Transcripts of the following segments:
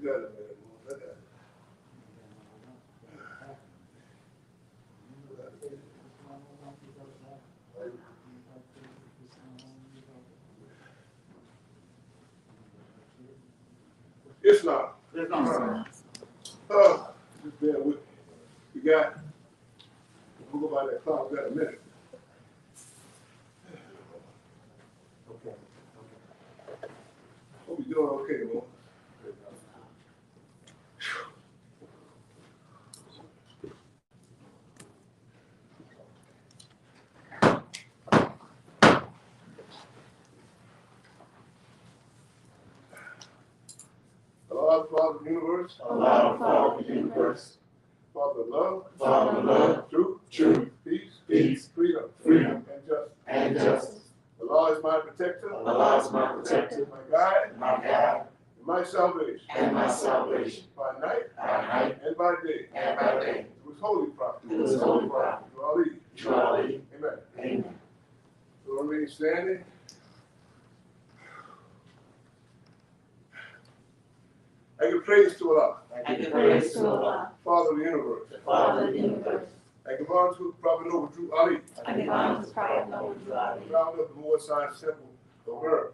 that in there. Look at that. Islam. Just bear with me. We got, we'll go by that clock in a minute. Okay. Hope you're doing okay, Lord. Allah, Father of the universe. Allah, Father of the universe. Father of love. Father of love. Truth. Peace. Freedom. And justice. Allah is my protector. Allah is my protector. My guide. And my salvation. By night. And by day. It was holy prophet. To Ali. Amen. So remain standing. I give praise to Allah. Father of the universe. I give honor to Prophet Noble Drew Ali. Founder of the Moore Science Temple of America.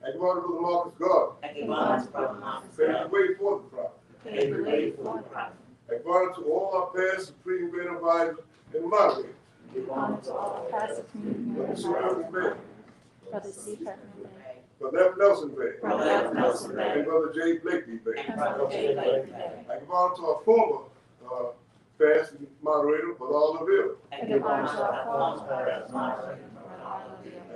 I give honor to the Marcus God. Pave the way for the prophet. I give honor to all our past Supreme Great Advisors and moderators. Brother Seacrest Brother F. Nelson Bay. Bay. And Brother J. Blakely Bay. And Brother J. Blakely Bay. I give honor to our former past moderator, Bilal Nabil. I give honor to our former past moderator, I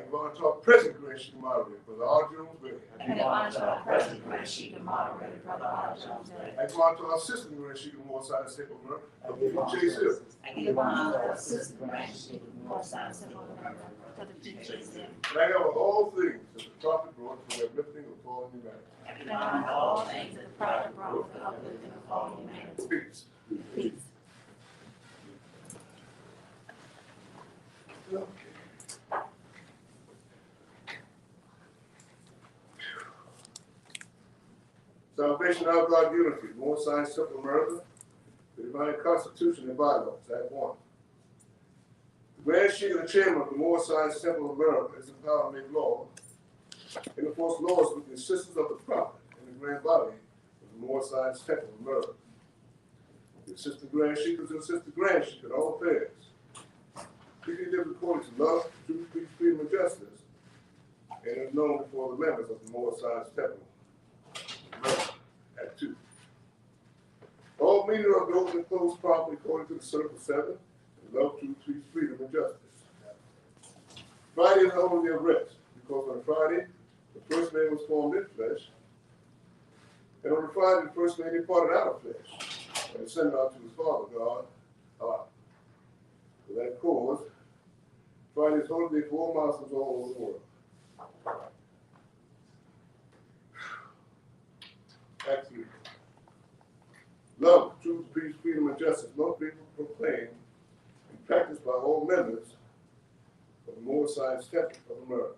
give honor to our present Grand Sheik moderator, Brother R. Jones Bay. I give honor to our present Grand Sheik moderator, Brother R. Jones Bay. I give honor to our assistant Grand Sheik of Moorside Simple America, Brother Chase Hill. I give honor to our assistant Grand Sheik of Moorside Simple America, Brother Chase Hill. And I give honor all things that the prophet brought for the uplifting of fallen humanity. I give honor to all things that the prophet brought for the uplifting of fallen humanity. Peace. Okay. Salvation of God unity, more science, simple America, the divine constitution and bylaws, Act 1. The Grand Sheik and the chairman of the More Science Temple of America is empowered to make law and enforce laws with the assistance of the prophet and the grand body of the More Science Temple of America. The assistant Grand Sheik is the assistant Grand Sheik in all affairs. He lives according to love, truth, peace, freedom, and justice, and is known before the members of the More Science Temple. Act 2. All media are open and closed properly according to the Circle 7, love, truth, peace, freedom, and justice. Friday is only of rest, because on Friday, the first man was formed in flesh, and on Friday, the first man departed out of flesh, and ascended out to his Father, God, Allah. For that cause, Friday is holy day for all Muslims all over the world. Act 3. Love, truth, peace, freedom, and justice must be proclaimed and practiced by all members of the More Science Temple of America.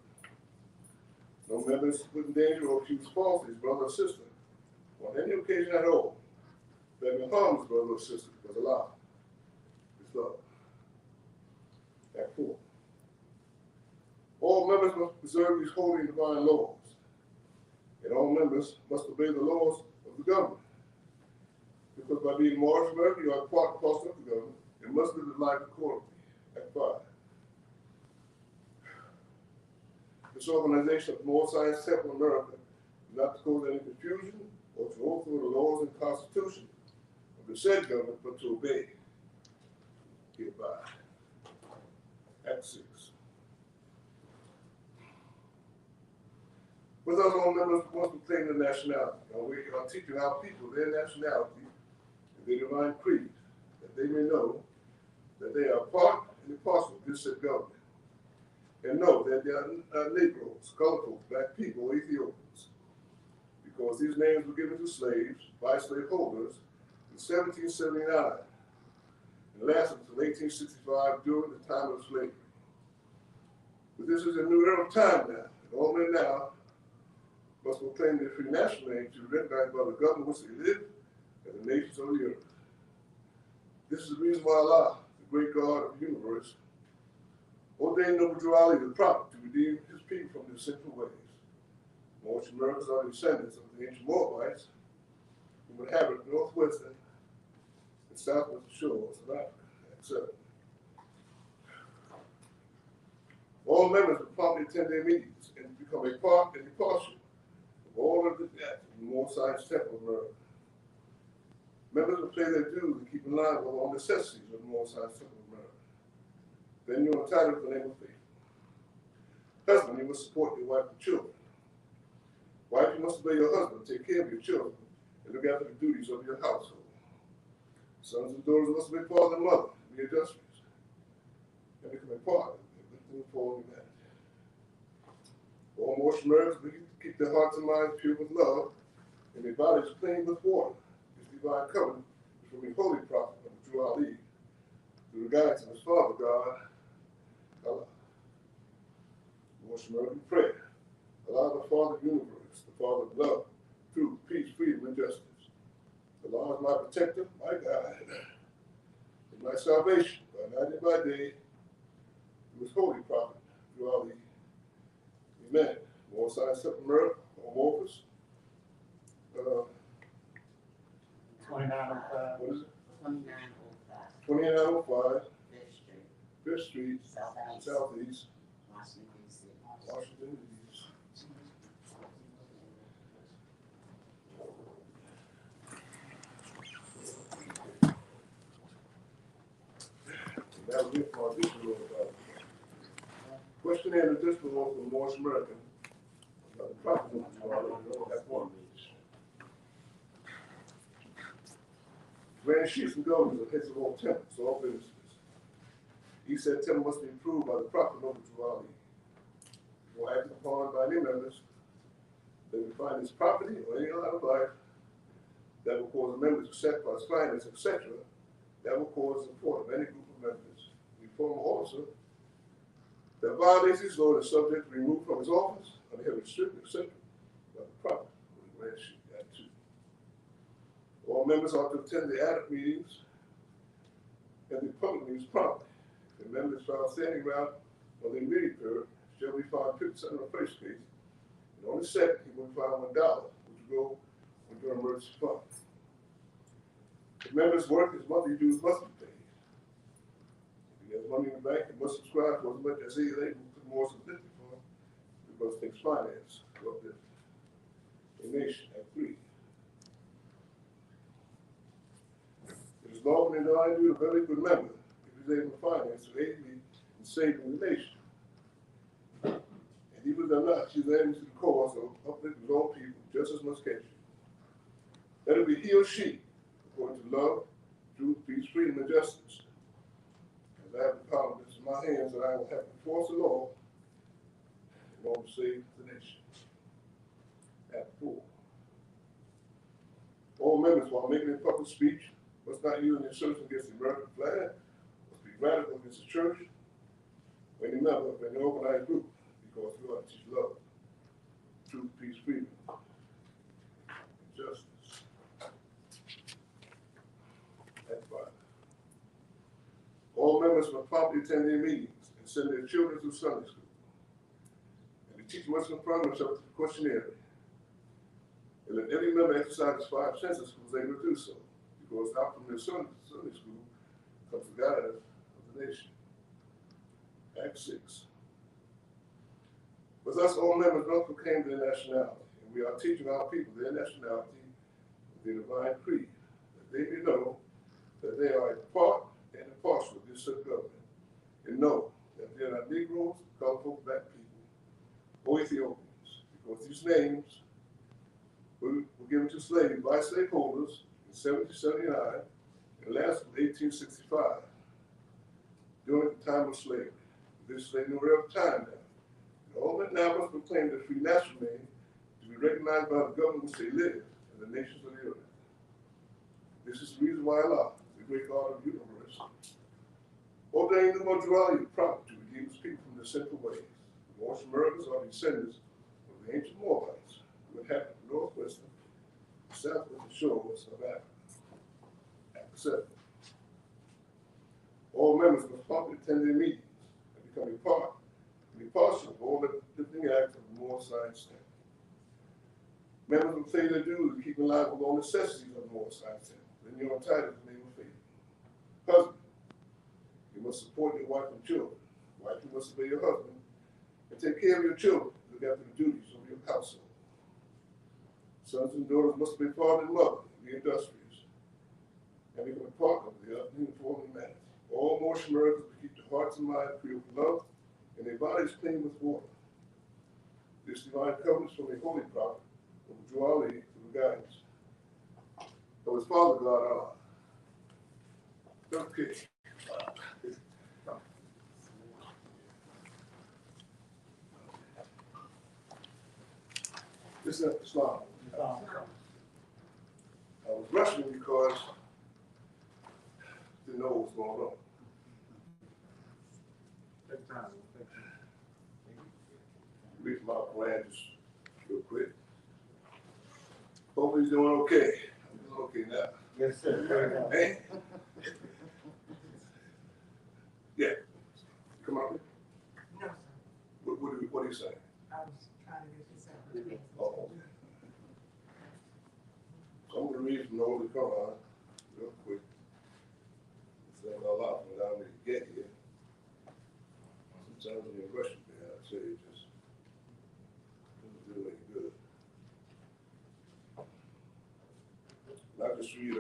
No members put in danger or accuse falsely his brother or sister on any occasion at all that may harm his brother or sister, because Allah is love. Act 4. All members must preserve these holy and divine laws, and all members must obey the laws of the government. Because by being Morris America, you are part and parcel of the government, and must live the life accordingly. Act 5. This organization of More Science Temple America is not to cause any confusion or to overthrow the laws and constitution of the said government, but to obey hereby. Act 6. With us, all members must proclaim their nationality. Now, we are teaching our people their nationality and their divine creed, that they may know that they are part and parcel of this said government, and know that they are Negroes, colored folks, black people, or Ethiopians, because these names were given to slaves by slaveholders in 1779 and lasted until 1865 during the time of slavery. But this is a new era of time now, and all men now must proclaim their free national name to be recognized by the government which they live and the nations of the earth. This is the reason why Allah, the great God of the universe, ordained Noble Drew the prophet to redeem his people from their sinful ways. Most Americans are descendants of the ancient Moabites who inhabit northwestern and southwestern shores of Africa, etc. All members will promptly attend their meetings and become a part and a parcel of all of the acts of the More Science Temple of America. Members will pay their dues and keep in line with all necessities of the More Science Temple of America. Then you are entitled to the name of faith. Husband, you must support your wife and children. Wife, you must obey your husband, take care of your children, and look after the duties of your household. Sons and daughters must obey father and mother, be adjustments, and become a part of the for humanity. All most Americans keep their hearts and minds pure with love, and their bodies clean with water. This divine covenant is from the holy prophet of Drew Ali, through the guidance of his Father God, Allah. Most American prayer. Allah, the Father of the universe, the Father of love, truth, peace, freedom, and justice. Allah is my protector, my guide, and my salvation by night and by day. Through his holy prophet, Drew Ali. Amen. More Science Temple of America, Homophus. 2905. What is it? 2905 2905 Fifth Street, Fifth Street, Southeast, Washington, D.C. Washington, D.C. That was it for our additional questionnaire and additional one from Morris American. About the prophet of that's one. Grand chiefs and governors of heads of all temples, all businesses. He said temple must be approved by the prophet of Drew or acted upon by any members that would find his property or any other life that will cause the members to sacrifice finance, etc., that will cause the support of any group of members. We form also that violates his law is subject to be removed from his office and have restricted, etc., by the prophet of the Grand Chief. Act 2. All members are to attend the adult meetings and the public meetings promptly. If the members found standing around on the immediate period, shall be fined 50% on the first case, and on the second, he will be fined $1, which will go into an emergency fund. If members work, his monthly dues must be paid. If he has money in the bank, he must subscribe for as much as he is able to the more significant fund, because things finance throughout the nation. Act 3. It is lawful and divine duty of every good member, if he is able to finance, to aid me in saving the nation. And even though not, she is able to the cause of uplifting his own people just as much can she. Let it be he or she, according to love, truth, peace, freedom, and justice. As I have the power in my hands, that I will have to enforce the law in order to save the nation. Act 4. All members, while making a public speech, must not use any assertion against the American flag, must be radical against the church, or any member of any organized group, because we ought to teach love, truth, peace, freedom, and justice. Act 5. All members must promptly attend their meetings and send their children to Sunday school. And the teacher must confirm himself to the questionnaire. And let every member exercise his 5 senses who was able to do so, because out from their Sunday school comes the guidance of the nation. Act 6. With us, all members must proclaim their nationality, and we are teaching our people their nationality, the divine creed, that they may know that they are a part and a parcel of this said government, and know that they are not Negroes, colorful black people, or Ethiopians, because these names were given to slaves by slaveholders in 1779 and lasted until 1865, during the time of slavery. This is a new era of time now. And all men now must proclaim their free national name to be recognized by the government which they live and the nations of the earth. This is the reason why Allah, the great God of the universe, ordained the Drew the prophet to redeem his people from their sinful ways. Most Americans are descendants of the ancient Moabites, inhabit the northwestern, southwestern shores of Africa. After 7, all members must promptly attend their meetings and become be partial of all the lifting acts of the Moore Science Center. Members will play their duty to keep in line with all necessities of the Moore Science Center. Then you're entitled to the name of faith. Husband, you must support your wife and children. Wife, you must obey your husband and take care of your children. Look after the duties of your household. Sons and daughters must be father and mother, be industrious, and become a part of the uniformly managed. All motion miracles will keep the hearts and minds pure with love and their bodies clean with water. This divine covenant from the holy prophet will draw Ali to the guidance of his Father God Allah. Okay. This is Islam. I was rushing because I didn't know what was going on. Read my plan just real quick. Hope he's doing okay. I'm doing okay now. Yes, sir. Hey. Yeah. Come on. No, sir. What are you saying? I was trying to get this out. Oh, okay. So I'm going to read from the Holy Koran real quick. It's not a lot from down there to get here. Sometimes when you're rushing there, I say it just doesn't do any good. And I just read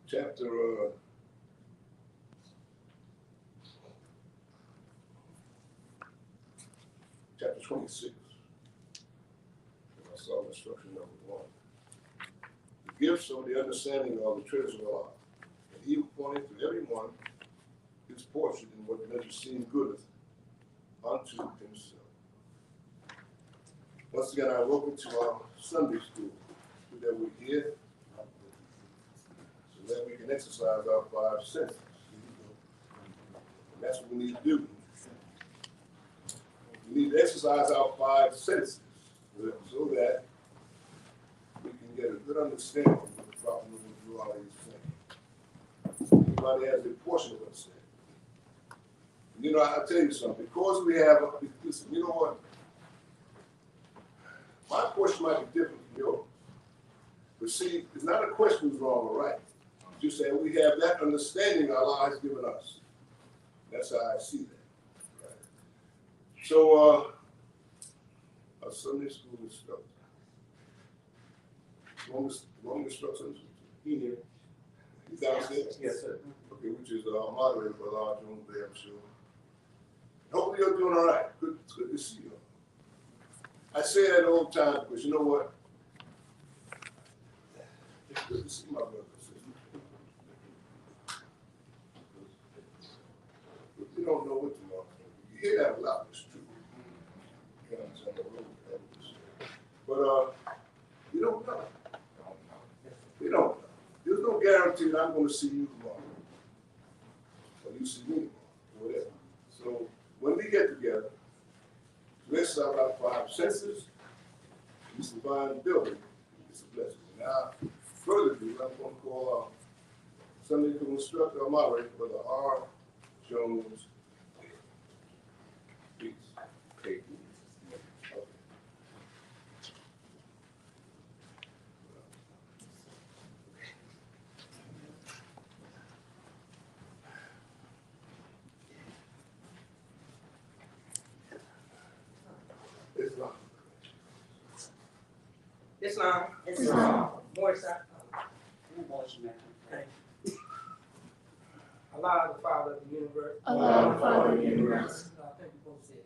chapter chapter 26. I saw instruction number 1. The gifts of the understanding of the treasures of Allah, and he appointed to everyone his portion in what measure seemed good unto himself. Once again, I welcome to our Sunday school, that we're here, so that we can exercise our 5 senses. And that's what we need to do. We need to exercise our 5 senses so that we can get a good understanding of the problem we do all these things. Everybody has their portion of understanding. And you know, I'll tell you something. Because we have, listen, you know what? My portion might be different from yours. But see, it's not a question who's wrong or right. Just say we have that understanding Allah has given us. That's how I see that. Right? So, our Sunday school instructor. Long instructions. He here. He's downstairs? Yes, sir. Okay, which is our moderator for large room there, I'm sure. Hopefully you're doing all right. Good to see you. I say that all the time because you know what? It's good to see my brother and sister. You don't know what tomorrow is. You hear that a lot, it's true. You know, it's on the road, but you don't know. You don't know. There's no guarantee that I'm going to see you tomorrow. Or you see me tomorrow, or whatever. So when we get together, let's start our 5 senses. This divine building is a blessing. Now, further to I'm going to call our Sunday school instructor, our moderator, Brother R. Jones. Please. Okay. Islam. Islam. More side. Allah, the Father of the universe. Allah, the Father of the universe. I think we both say it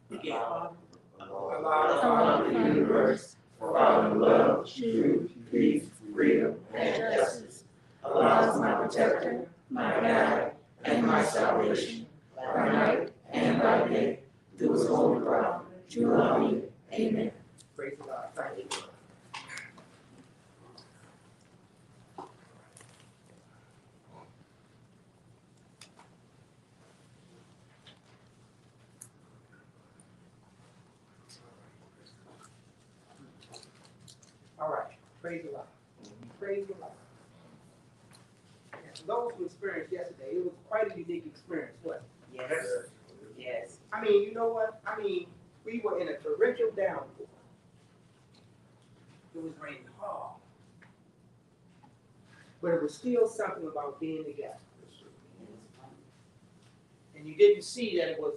together. Allah, Allah, the Father of the universe. Father of love, truth, peace, freedom, and justice. Allah is my protector, my guide, and my salvation. By night and by day, through his holy prophet, true love. Amen. Praise God. Thank you. Praise the Lord. Praise the Lord. And for those who experienced yesterday, it was quite a unique experience, wasn't it? Yes. Yes. I mean, you know what? I mean, we were in a torrential downpour. It was raining hard. But it was still something about being together. And you didn't see that it was,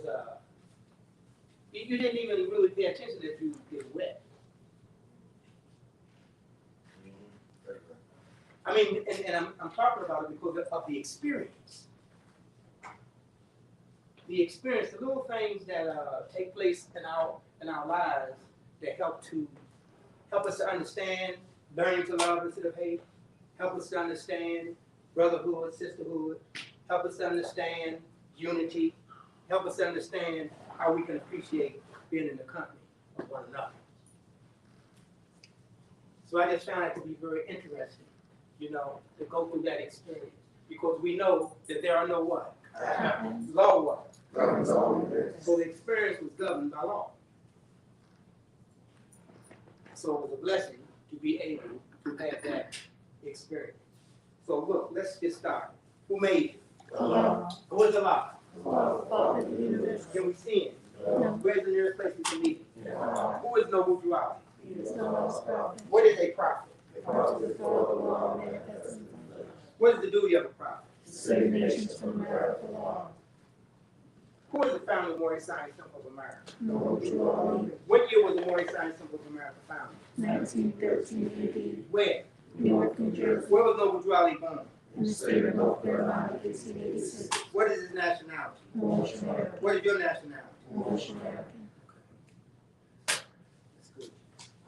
you didn't even really pay attention that you get wet. I mean, and I'm talking about it because of the experience. The experience, the little things that take place in our lives that help us to understand, learning to love instead of hate, help us to understand brotherhood, sisterhood, help us to understand unity, help us to understand how we can appreciate being in the company of one another. So I just found it to be very interesting, you know, to go through that experience, because we know that there are no what? Law what? So the experience was governed by law. So it was a blessing to be able to have that experience. So look, let's get started. Who made it? Allah. Who is Allah? Father of the universe. Can we see it? No. Where's the nearest place we can meet it? Who is no mutuality? He is no longer prophet. What is a prophet? To the God of the law manifested in the flesh. What is the duty of a prophet? To save nations from the wrath of the law. Who is the founder of Morning Science Temple of America? No mutuality. What year was the Morning Science Temple of America founded? 1913 Where? AD. New York, New Jersey. Where was no mutuality born? In the state of North Carolina, 1886. What is his nationality? Moorish American. What is your nationality? Moorish American. That's good.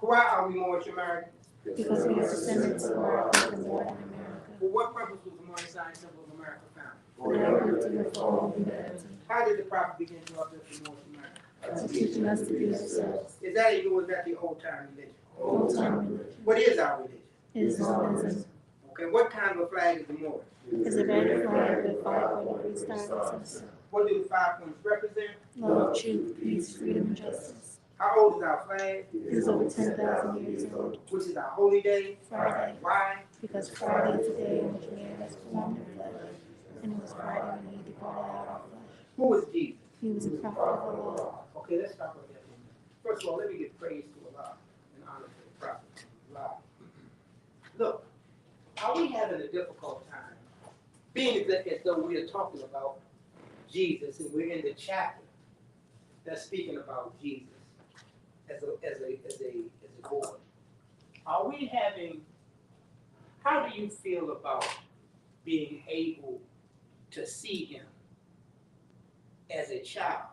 Why are we Moorish American? Because we are descendants of Americans and born in America. For what purpose was the Morning Science Temple of America founded? For the uplifting of all humanity. How did the prophet begin to uplift the Moorish America? Teaching us to be ourselves. Is that a new or is that the old time religion? Old time religion. What is our religion? Islamism Okay, what kind of a flag is the Moorish? is a red flag with 5 stars. What do the 5 points represent? Love, truth, peace, freedom, and justice. How old is our flag? It is over 10,000 years old. Which is our holy day? Friday. Why? Because Friday is the day in which man was formed in flesh, and it was Friday when he departed out of flesh. Who is Jesus? He was a prophet of the law. Okay, let's talk about that. First of all, let me give praise to Allah and honor to the prophet. Allah. Look, are we having a difficult time being as though we are talking about Jesus and we're in the chapter that's speaking about Jesus as a board? Are we having? How do you feel about being able to see him as a child,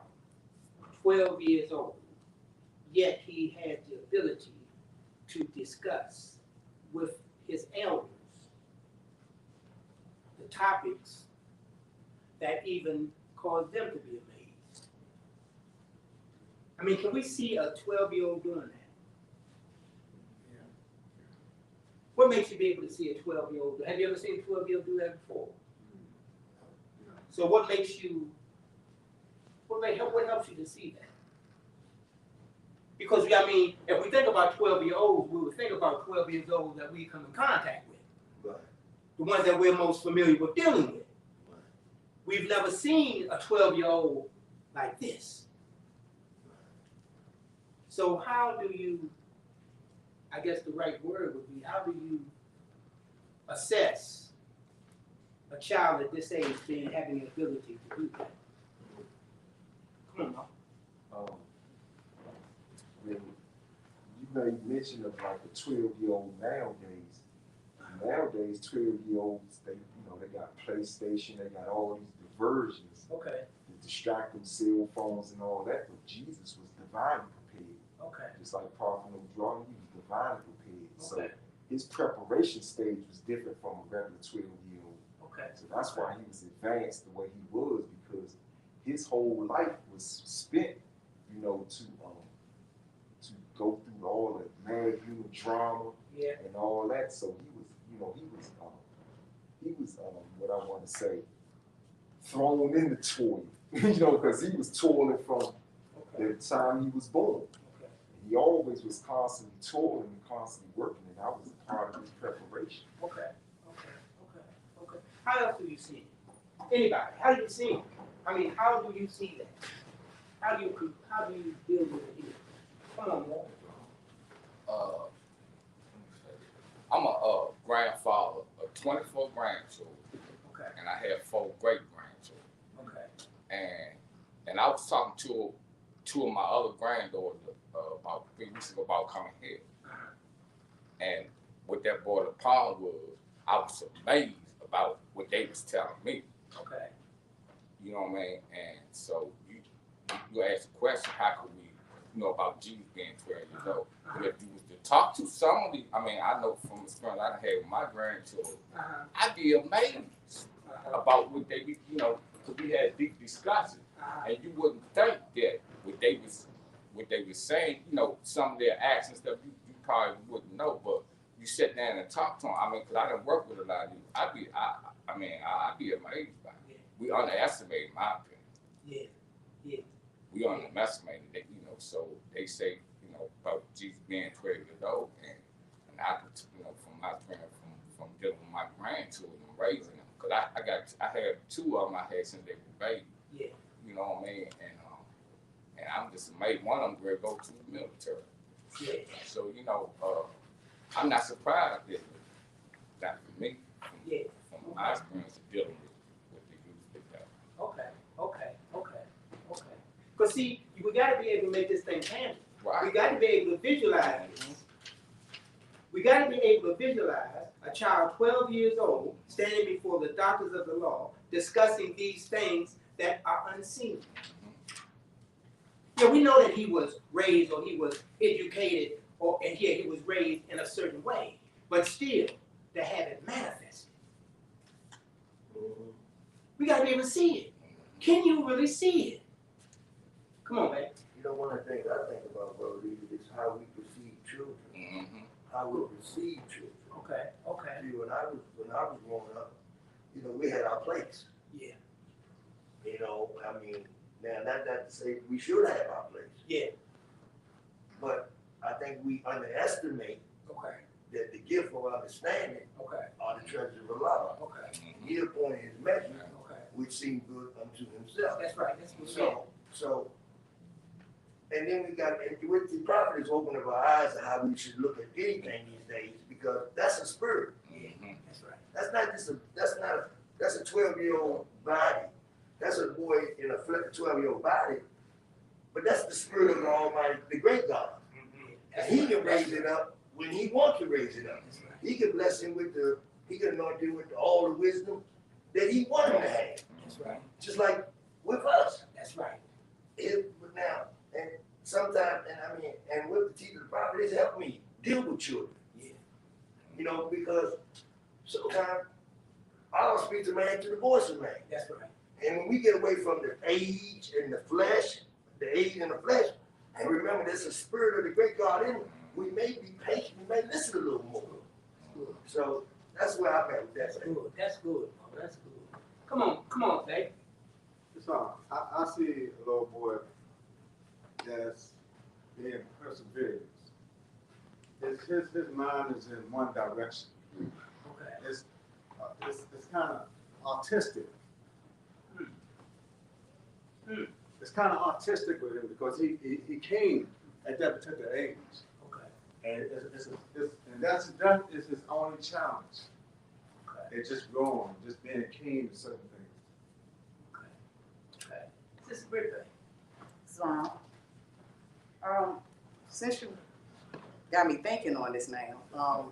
12 years old, yet he had the ability to discuss with his elders the topics that even caused them to be amazed? I mean, can we see a 12-year-old doing that? What makes you be able to see a 12-year-old? Have you ever seen a 12-year-old do that before? So what makes you, what helps you to see that? Because, I mean, if we think about 12-year-olds, we would think about 12 years old that we come in contact with. Right. The ones that we're most familiar with dealing with. Right. We've never seen a 12-year-old like this. So how do you, I guess the right word would be, how do you assess a child at this age having the ability to do that? Come on, Mom. When you made mention of like a 12-year-old nowadays. Nowadays, 12-year-olds, they got PlayStation, they got all these diversions Okay, to distract them, cell phones and all that. But Jesus was divinely prepared. okay, Just like Prophet Noah, he was divinely prepared. So okay, his preparation stage was different from a regular 12-year-old. okay. So that's why he was advanced the way he was, because his whole life was spent, to go through all the mad human drama Yeah, and all that. So he was what I want to say, thrown in the toil, because he was toiling from okay, the time he was born. okay. He always was constantly toiling and constantly working, and I was part of his preparation. Okay. How else do you see it? Anybody? How do you see it? I mean, how do you see that? How do you deal with it here? Come on, man. I'm a grandfather of 24 grandchildren, Okay. and I have 4 great grandchildren. Okay. And I was talking to 2 of my other granddaughters about 3 weeks ago about coming here. And what that boy, the problem was, I was amazed about what they was telling me. Okay. You know what I mean? And so you asked the question, how could we, about Jesus being 12 years old? But if you was to talk to some of the, I know from experience I had with my grandchildren, I'd be amazed about what they be, because we had deep discussions, and you wouldn't think that what they was saying, some of their actions stuff you probably wouldn't know, but you sit down and talk to them. Because I done work with a lot of these. I'd be amazed by it. We underestimate, in my opinion. Yeah. We underestimated that, so they say, about Jesus being 12 years old, and I could, from my experience, from dealing with my grandchildren and raising them, because I had 2 of them I had since they were babies. Yeah. You know what I mean? And I'm just amazed. One of them will go to the military. Yeah. So, I'm not surprised that for me, from my experience of dealing with the youth like that. Okay. Because see, we got to be able to make this thing tangible. Right. We got to be able to visualize this. We got to be able to visualize a child 12 years old standing before the doctors of the law discussing these things that are unseen. Yeah, we know that he was raised or he was educated and he was raised in a certain way, but still to have it manifested. We got to be able to see it. Can you really see it? Come on, man. One of the things I think about, Brother Lee, is how we perceive children. Mm-hmm. How we perceive children. Okay. See, when I was growing up, we had our place. Yeah. Now not that to say we should have our place. Yeah. But I think we underestimate that the gift of understanding are the treasures of Allah. He appointed his measure, which seemed good unto himself. That's right. That's good. So, and then we got, with the prophet is opening of our eyes to how we should look at anything these days, because that's a spirit. Yeah, that's right. That's a 12-year-old body. That's a boy in a 12-year-old body. But that's the spirit of the Almighty, the great God. And he can raise it up when he wants to raise it up. He can bless him he can anoint him with all the wisdom that he wanted to have. That's right. Just like with us. That's right. Now, and sometimes, and with the teaching of the prophet, it's helped me deal with children. Yeah. Because sometimes I don't speak to man to the voice of man. That's right. And when we get away from the age and the flesh, and remember there's a spirit of the great God in us, we may be patient, we may listen a little more. So that's where I'm at with that. That's good. That's good. Come on, Dave. So I see a little boy that's being perseverance. His mind is in one direction. Okay. It's kind of autistic. It's kind of autistic with him because he came at that particular age. Okay. And that's his only challenge. Okay. It's just growing, just being keen to certain things. Okay. This is a great thing. So, since you got me thinking on this now,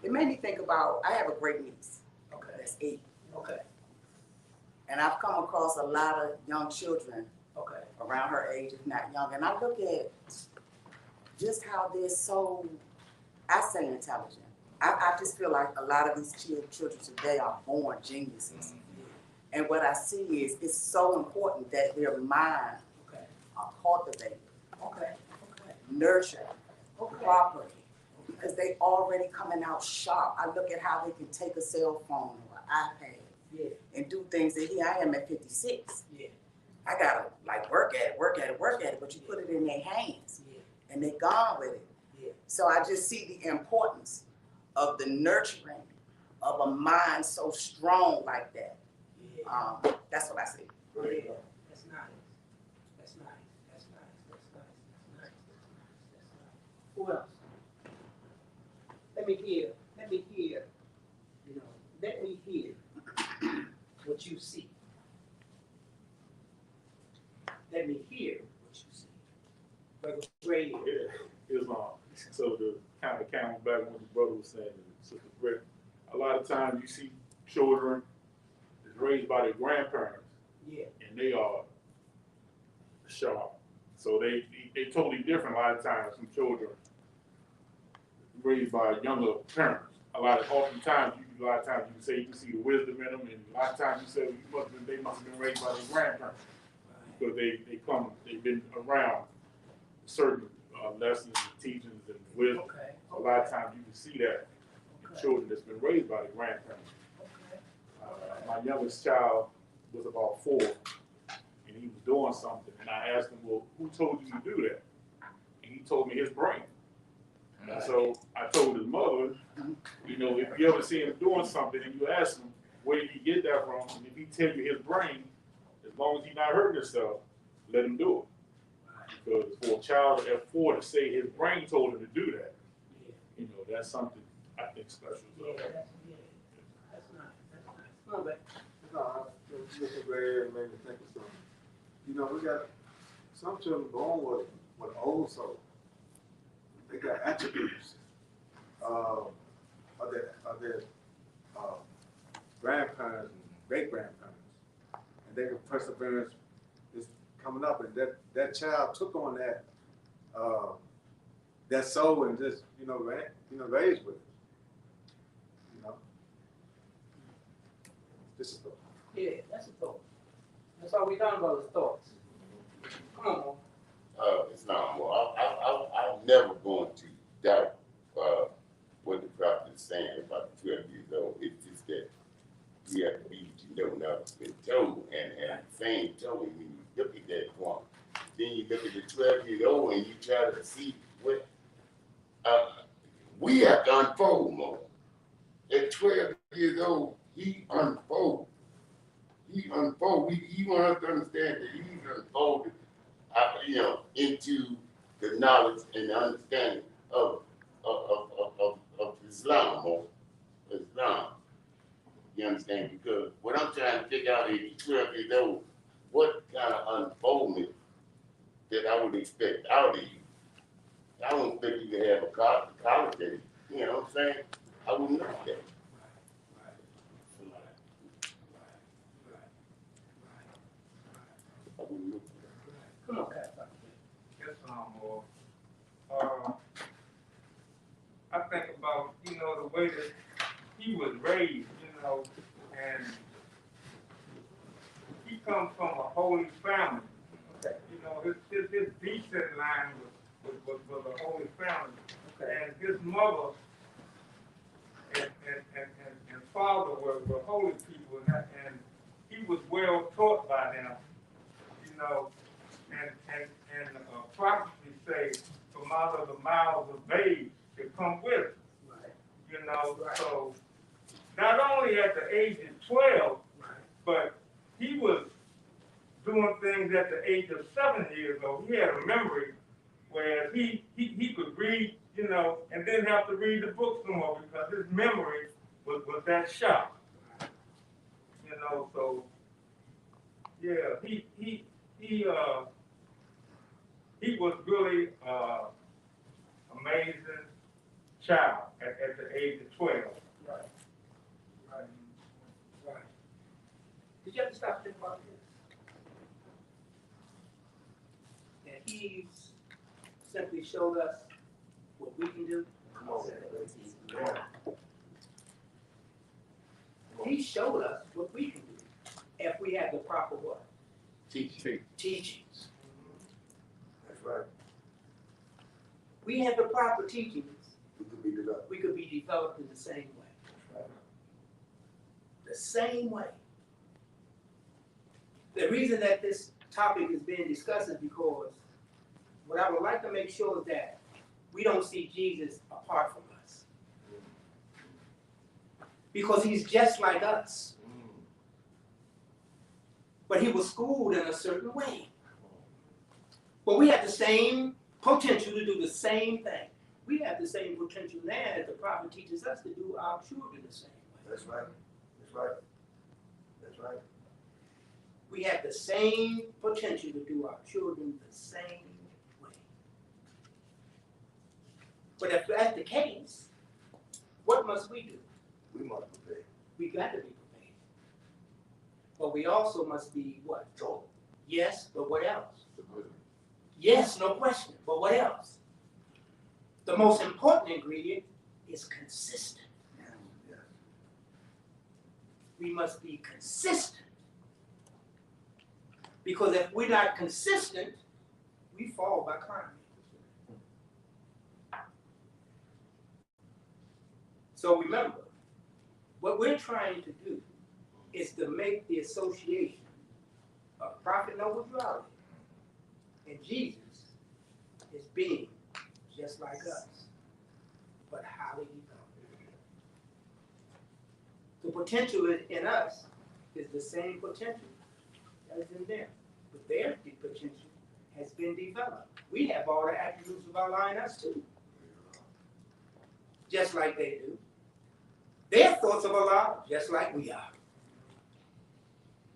it made me think about, I have a great niece. Okay. That's 8. Okay. And I've come across a lot of young children Okay. around her age, if not younger. And I look at just how they're so, I say intelligent. I just feel like a lot of these children today are born geniuses. And what I see is it's so important that their mind are cultivated, nurtured, properly, because they already coming out sharp. I look at how they can take a cell phone or an iPad and do things that here I am at 56. I gotta work at it, but you put it in their hands and they gone with it. So I just see the importance of the nurturing of a mind so strong like that. Yeah, That's what I see. yeah, that's nice. That's nice. That's nice. That's nice. That's nice. That's nice. Who else? Let me hear, let me hear what you see. Let me hear what you see. Brother Gray. Yeah, so the kind of camel back on what the brother was saying, Sister Britt, a lot of times you see children is raised by their grandparents, Yeah. and they are sharp. So they totally different a lot of times from children raised by younger parents. Oftentimes you can say you can see the wisdom in them, and a lot of times you say they must have been raised by their grandparents because they've been around certain lessons and teachings and wisdom. Okay. A lot of times you can see that in children that's been raised by their grandparents. Okay. My youngest child was about 4, and he was doing something, and I asked him, well, who told you to do that? And he told me his brain. And so I told his mother, if you ever see him doing something and you ask him, where did he get that from? And if he tell you his brain, as long as he's not hurting himself, let him do it. Because for a child at 4 to say his brain told him to do that, that's something I think special. Yeah, that's nice. That's nice. Come on, back. No, Mr. Gray made me think of something. We got some children born with old soul. They got attributes of their grandparents and great grandparents, and their perseverance is coming up, and that child took on that soul and just raised with it. This is the Yeah, that's a thought. That's all we talking about is thoughts. Come on. It's not more. I'm never going to doubt what the prophet is saying about the 12 years old. It's just that you have to be what you know now it's been told. And the same told when you look at that one. Then you look at the 12-year-old and you try to see what we have to unfold more. At 12 years old, he unfolds. He want us to understand that he's unfolded, into the knowledge and the understanding of Islam or Islam. You understand? Because what I'm trying to figure out is 12 years old, what kind of unfoldment that I would expect out of you. I don't expect you to have a college degree. You know what I'm saying? I wouldn't know that. I wouldn't know that. Come on, Cat. Yes, I think about, the way that he was raised, and he comes from a holy family. Okay. His descent line was a holy family. Okay. And his mother and father were holy people, and he was well taught by them, and prophecy say, from out of the mouths of babes should come wisdom. Right. So not only at the age of 12, Right. but he was doing things at the age of 7 years old. He had a memory where he could read, and didn't have to read the books no more because his memory was that sharp. So yeah, he was really amazing child at the age of 12. Right. Did you ever stop thinking about this? That he's simply showed us what we can do. Come on. He showed us what we can do if we have the proper what? Teachings. That's right. We have the proper teachings, We could be developed. we could be developed in the same way. Right. The same way. The reason that this topic is being discussed is because what I would like to make sure is that we don't see Jesus apart from us. Because he's just like us. But he was schooled in a certain way. But we have the same potential to do the same thing. We have the same potential now as the prophet teaches us to do our children the same way. That's right. That's right. That's right. We have the same potential to do our children the same way. But if that's the case, what must we do? We must prepare. We got to be prepared. But we also must be what? Told. Yes, but what else? Yes, no question, but what else? The most important ingredient is consistent. Yeah. We must be consistent. Because if we're not consistent, we fall by climbing. So remember, what we're trying to do is to make the association of prophet noble duality and Jesus is being just like us, but highly developed. The potential in us is the same potential as in them, but their potential has been developed. We have all the attributes of Allah in us too, just like they do. Their thoughts of Allah, just like we are.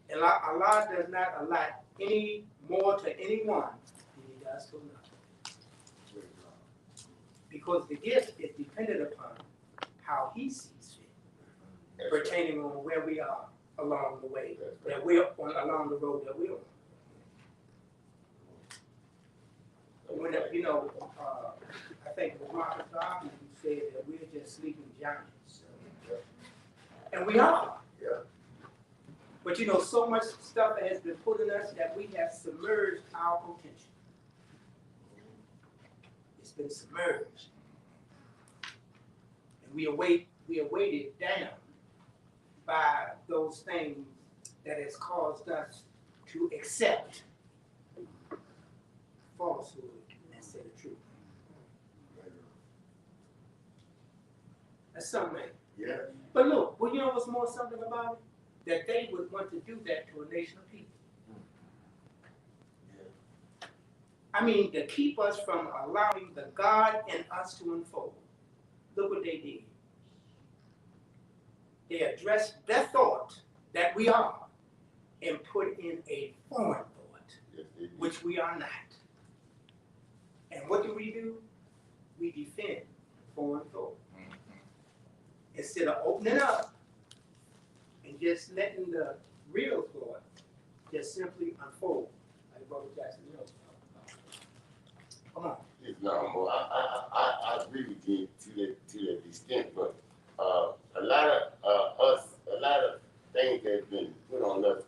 And Allah does not allot any more to anyone than he does to another. Because the gift is dependent upon how he sees fit, pertaining on where we are along the way, that we're on, along the road that we're on. When, you know, I think it was Marcus Garvey who said that we're just sleeping giants. And we are. Yeah. But you know, so much stuff has been put in us that we have submerged our potential. It's been submerged. And we are weighted down by those things that has caused us to accept falsehood instead of truth. That's something. Yeah. But look, well, you know what's more something about it? That they would want to do that to a nation of people. Yeah. I mean, to keep us from allowing the God in us to unfold. Look what they did. They addressed their thought that we are and put in a foreign thought, which we are not. And what do? We defend foreign thought. Instead of opening up and just letting the real thought just simply unfold, like Brother Jackson knows. Come on. No, well, I agree with you to that extent, but a lot of things have been put on us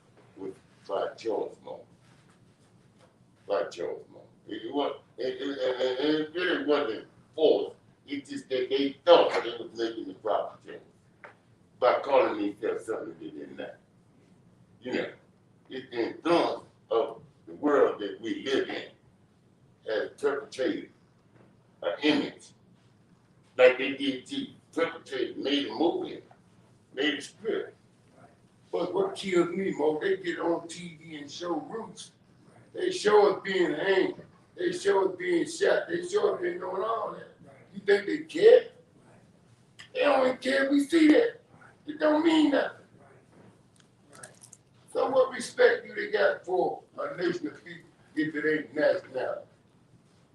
by Jones Mo. It really wasn't forced. It's just that they thought they was making the proper change by calling themselves something they did not. You know, it's the influence of the world that we live in has perpetrated an image like they did to perpetrate, made a movie, made a script. But what kills me, Mo, they get on TV and show roots. They show us being hanged. They show us being shot. They show us they doing all that. You think they care? They don't even care if we see that. It don't mean nothing. So what respect do they got for a nation of people if it ain't nationality?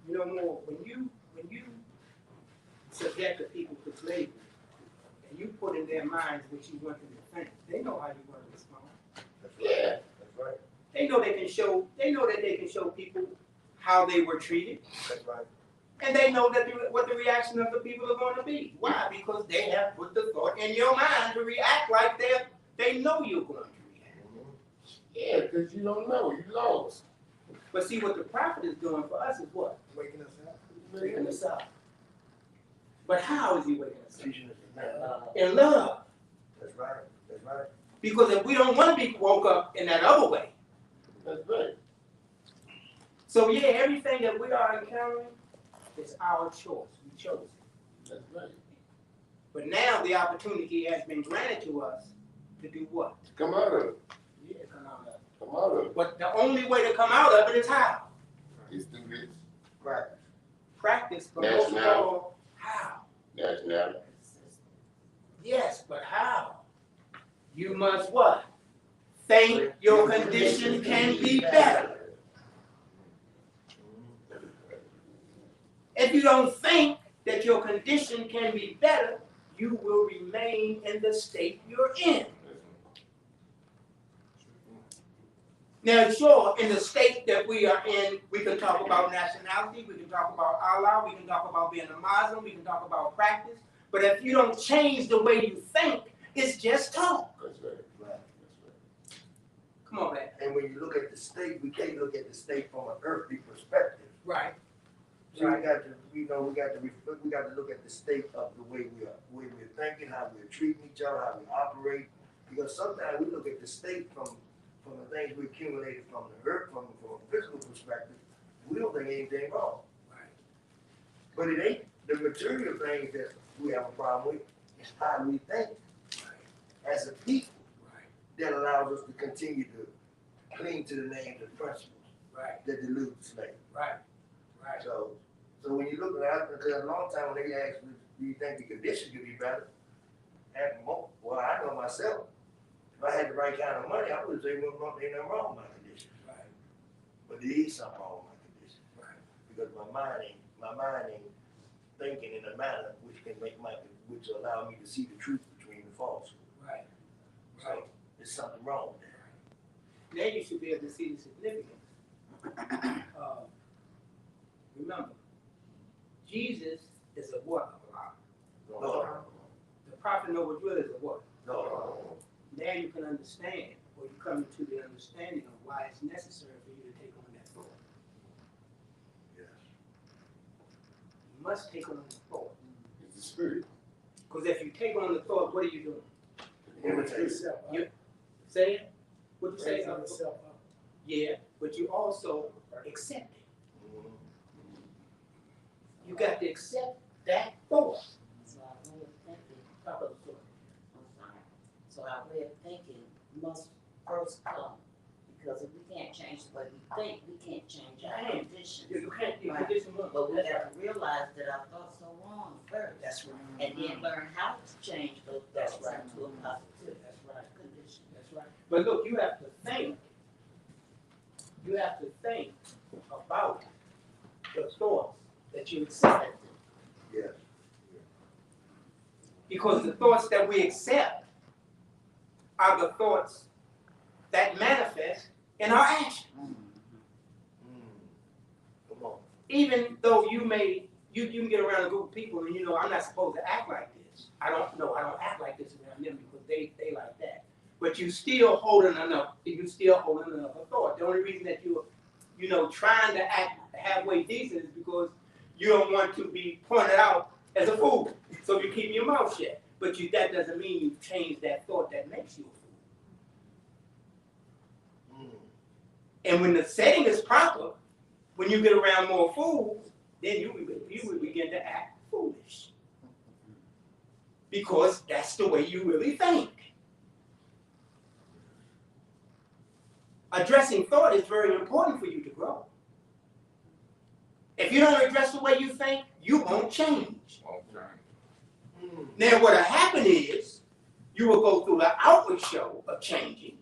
You know, more when you subject the people to slavery and you put in their minds what you want them to think, they know how you want to respond. Yeah. That's right. They know that they can show people how they were treated. That's right. And they know that what the reaction of the people are going to be. Why? Because they have put the thought in your mind to react like they know you're going to react. Yeah, because you don't know. You lost. But see, what the prophet is doing for us is what? Waking us up. Waking us up. But how is he waking us up? Teaching us In love. That's right. That's right. Because if we don't want to be woke up in that other way. That's right. So yeah, everything that we are encountering It's our choice. We chose it. That's right. But now the opportunity has been granted to us to do what? Come out of it. Yeah, come out of it. Come out of it. But the only way to come out of it is how? It's through this. Practice. Practice, but most of Nationality. all, how? Nationality. Yes, but how? You must what? Think your condition can be better. If you don't think that your condition can be better, you will remain in the state you're in. Now, sure, in the state that we are in, we can talk about nationality, we can talk about Allah, we can talk about being a Muslim, we can talk about practice. But if you don't change the way you think, it's just talk. That's right. Right. Come on, man. And when you look at the state, we can't look at the state from an earthly perspective. Right. So we got to, we got to look at the state of the way we're thinking, how we're treating each other, how we operate. Because sometimes we look at the state from the things we accumulated from the earth, from a physical perspective. We don't think anything wrong. Right. But it ain't the material things that we have a problem with. It's how we think as a people that allows us to continue to cling to the names and principles Right. that delude the slave. Right. Right. So when you look at it, because a long time when they asked me, do you think the condition could be better? And well, I know myself. If I had the right kind of money, I would say, well, ain't nothing wrong with my condition. Right. But there is something wrong with my condition. Right. Because my mind ain't thinking in a manner which allow me to see the truth between the false. Right. So there's something wrong with that. Now you should be able to see the significance. Remember, Jesus is a what of Allah? No. The prophet Noah Drill is a what? No. Now you can understand, or you come to the understanding of why it's necessary for you to take on that thought. Yes. You must take on the thought. It's the spirit. Because if you take on the thought, what are you doing? Imitate. You say it? What you say? Yeah, but you also accept it. You got to accept that thought. So our way of thinking, Top of the story. I'm sorry. So our way of thinking must first come, because if we can't change the way we think, we can't change our Right. conditions. You can't do Right. condition one. But we have to realize that our thoughts are wrong first, That's right. and then learn how to change those That's thoughts right. into a positive That's right. condition. That's right. But look, you have to think. You have to think about the thoughts that you accept. Yes. Because the thoughts that we accept are the thoughts that manifest in our action. Come on. Even though you can get around a group of people and I'm not supposed to act like this. I don't act like this around them because they like that. But you still holding enough thought. The only reason that you're trying to act halfway decent is because you don't want to be pointed out as a fool. So you keep your mouth shut. But that doesn't mean you change that thought that makes you a fool. And when the setting is proper, when you get around more fools, then you will begin to act foolish. Because that's the way you really think. Addressing thought is very important for you to grow. If you don't address the way you think, you won't change. Now, what'll happen is you will go through the outward show of changing,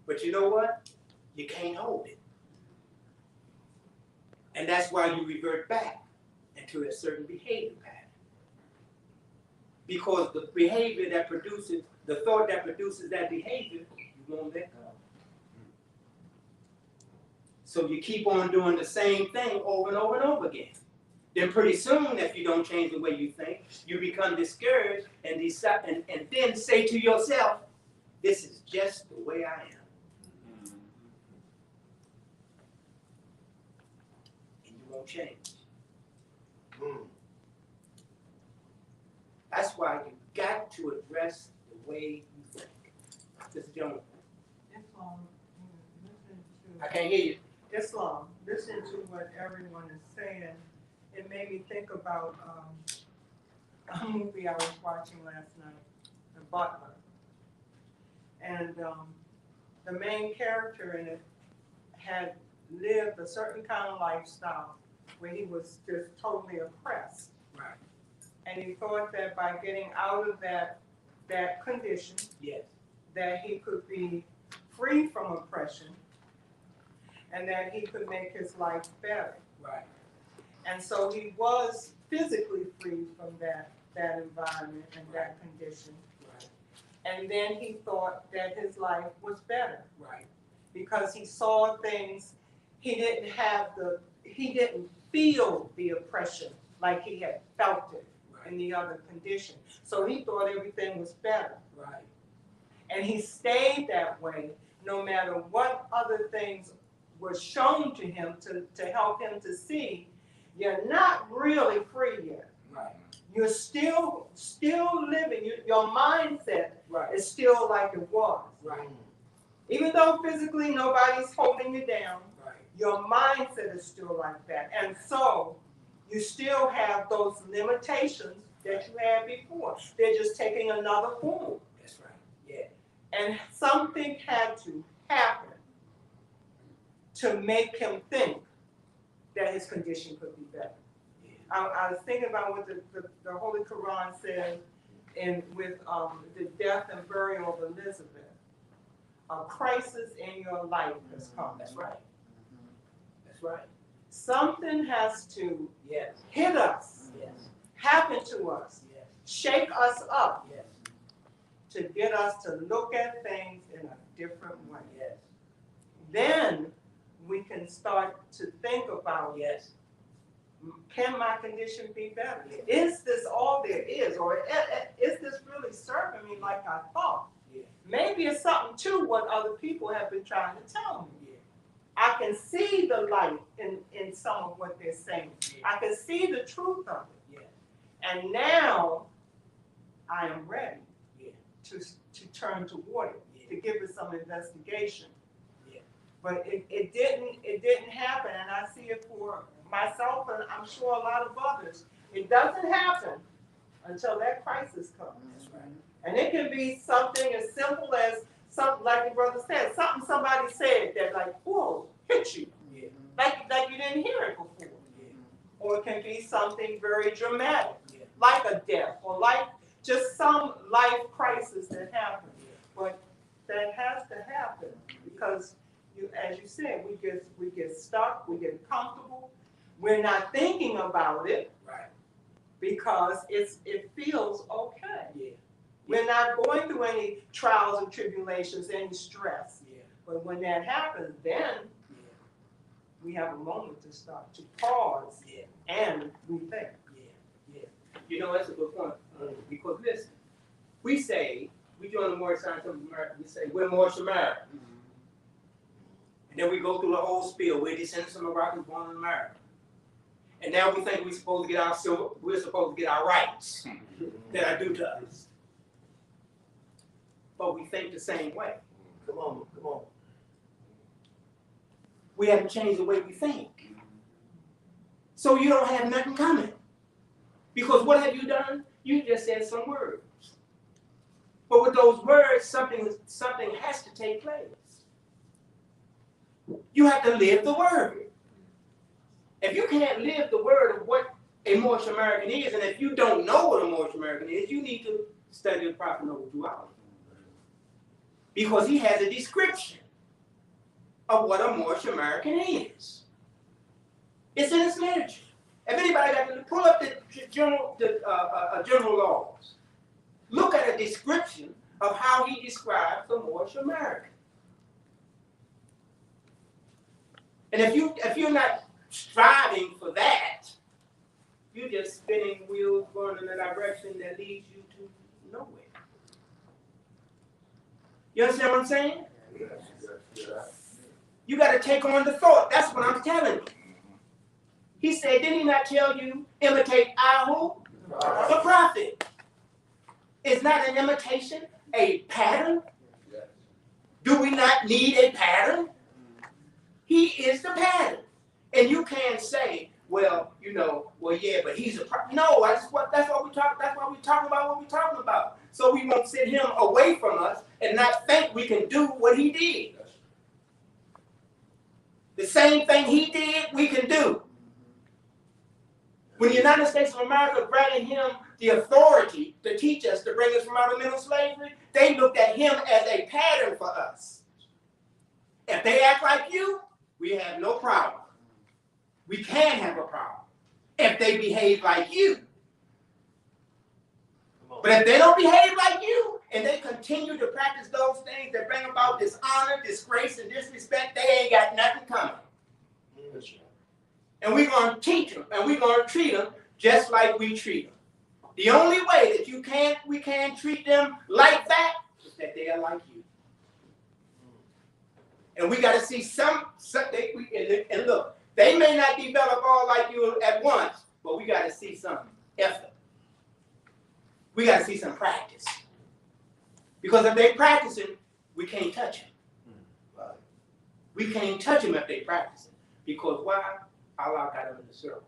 but you know what? You can't hold it. And that's why you revert back into a certain behavior pattern. Because the behavior that produces, the thought that produces that behavior, you won't let go. So you keep on doing the same thing over and over and over again. Then pretty soon, if you don't change the way you think, you become discouraged and then say to yourself, this is just the way I am. And you won't change. That's why you got to address the way you think. Mr. Jones. I can't hear you. Islam, listen to what everyone is saying it made me think about a movie I was watching last night, The Butler. And the main character in it had lived a certain kind of lifestyle where he was just totally oppressed. Right. And he thought that by getting out of that condition, Yes. that he could be free from oppression and that he could make his life better. Right. And so he was physically free from that environment and that condition. Right. And then he thought that his life was better Right. because he saw things, he didn't feel the oppression like he had felt it in the other condition. So he thought everything was better. Right. And he stayed that way no matter what other things were shown to him to help him to see you're not really free yet. Right. You're still living. Your mindset Right. is still like it was. Right. Even though physically nobody's holding you down, Right. your mindset is still like that. And so you still have those limitations that you had before. They're just taking another form. That's right. Yeah. And something had to happen to make him think that his condition could be better. Yeah. I was thinking about what the Holy Koran says with the death and burial of Elizabeth. A crisis in your life has come. That's right. That's right. Something has to Yes. hit us, Yes. happen to us, Yes. shake us up Yes. to get us to look at things in a different way. Yes. Then we can start to think about, Yes. can my condition be better? Is this all there is? Or is this really serving me like I thought? Yeah. Maybe it's something to what other people have been trying to tell me. Yeah. I can see the light in some of what they're saying. Yeah. I can see the truth of it. Yeah. And now I am ready Yeah. to turn toward it, Yeah. to give it some investigation. Yeah. But it didn't happen, and I see it for myself, and I'm sure a lot of others. It doesn't happen until that crisis comes. That's right. And it can be something as simple as something like the brother said, something somebody said that like, whoa, hit you. Yeah. Like you didn't hear it before. Yeah. Or it can be something very dramatic, Yeah. like a death, or like just some life crisis that happens. Yeah. But that has to happen because as you said, we get stuck, we get comfortable. We're not thinking about it Right. because it feels okay. Yeah. We're not going through any trials and tribulations, any stress. Yeah. But when that happens, then Yeah. we have a moment to start to pause Yeah. and rethink. Yeah. You know, that's a good point. Because listen, we join the Moorish Science of America, we say we're Moorish America. And then we go through the whole spiel. We're descendants of Moroccans born in America. And now we think we're supposed to get our rights that are due to us. But we think the same way. Come on, come on. We haven't changed the way we think. So you don't have nothing coming. Because what have you done? You just said some words. But with those words, something has to take place. You have to live the word. If you can't live the word of what a Moorish American is, and if you don't know what a Moorish American is, you need to study the Prophet Noble Duala. Because he has a description of what a Moorish American is. It's in his literature. If anybody got to pull up the general laws, look at a description of how he describes the Moorish American. And if you're not striving for that, you're just spinning wheels going in a direction that leads you to nowhere. You understand what I'm saying? You got to take on the thought. That's what I'm telling you. He said, didn't he not tell you, imitate Ahu, the prophet? Is not an imitation a pattern? Do we not need a pattern? He is the pattern. And you can't say, well, well, yeah, but he's a no. That's why we talk. That's why we talking about what we talking about. So we won't sit him away from us and not think we can do what he did. The same thing he did, we can do. When the United States of America granted him the authority to teach us, to bring us from out of mental slavery, they looked at him as a pattern for us. If they act like you, we have no problem. We can have a problem if they behave like you. But if they don't behave like you, and they continue to practice those things that bring about dishonor, disgrace, and disrespect, they ain't got nothing coming. And we're going to teach them, and we're going to treat them just like we treat them. The only way that we can treat them like that is that they are like you. And we got to see and look, they may not develop all like you at once, but we got to see some effort. We got to see some practice. Because if they practicing, we can't touch them. We can't touch them if they practicing. Because why? Allah got them in the circle.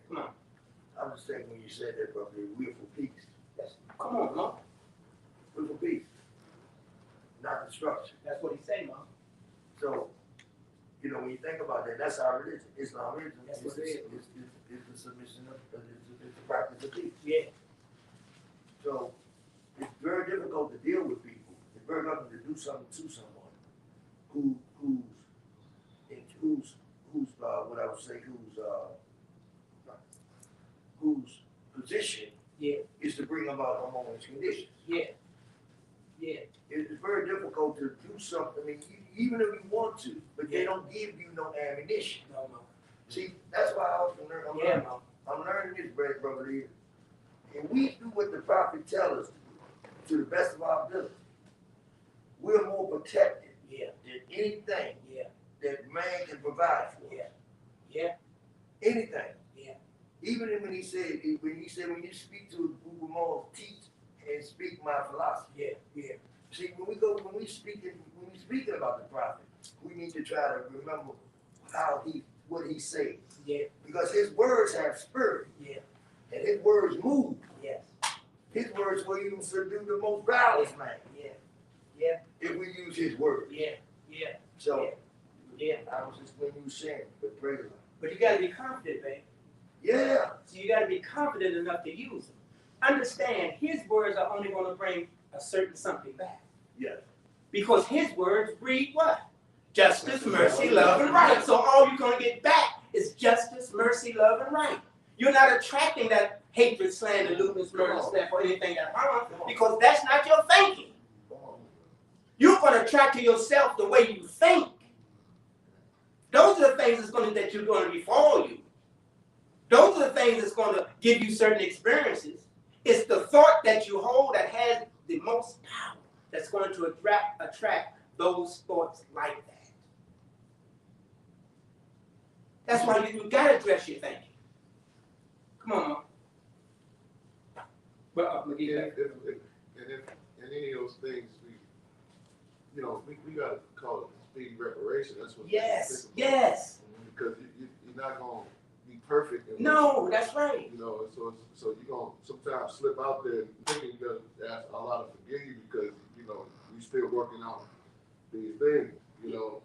Come on. I was saying when you said that, brother, we're for peace. Yes. Come on, Mom. We're for peace, not destruction. That's what he's saying, Mom. So, when you think about that, that's our religion. Islam religion. That's what it is. It's the submission of, it's the practice of peace. Yeah. So, it's very difficult to deal with people. It's very difficult to do something to someone whose position is to bring about harmonious conditions. Yeah. Yeah. It's very difficult to do something. I mean, even if you want to, but they don't give you no ammunition. No. See, that's why I was learning. I'm learning this, brother Lee. And we do what the prophet tells us to the best of our ability. We're more protected than anything that man can provide for us. Yeah. Anything. Yeah. Even when he said when you speak to Google Mars, teach and speak my philosophy. Yeah. See, when we speaking about the prophet, we need to try to remember what he said. Yeah. Because his words have spirit. Yeah. And his words move. Yes. His words will even subdue the most violent man. Yeah. If we use his words. Yeah. So Yeah. I was just when you were saying, but praise God. But you got to be confident, babe. Yeah. So you got to be confident enough to use them. Understand, his words are only going to bring a certain something back. Yes. Because his words breed what? Justice, mercy, love, and right. So all you're going to get back is justice, mercy, love, and right. You're not attracting that hatred, slander, lewdness, murder, theft, or anything that harm, because that's not your thinking. You're going to attract to yourself the way you think. Those are the things that you're going to befall you. Those are the things that's going to give you certain experiences. It's the thought that you hold that has the most power that's going to attract those thoughts like that. That's why you got to address your thinking. Come on, Mom. Well, And if any of those things, we got to call it speedy reparation. That's what. Yes. Because you're not going to be perfect. No, that's right. So you're going to sometimes slip out there and thinking you're going to ask Allah to forgive you because, you're still working out these things,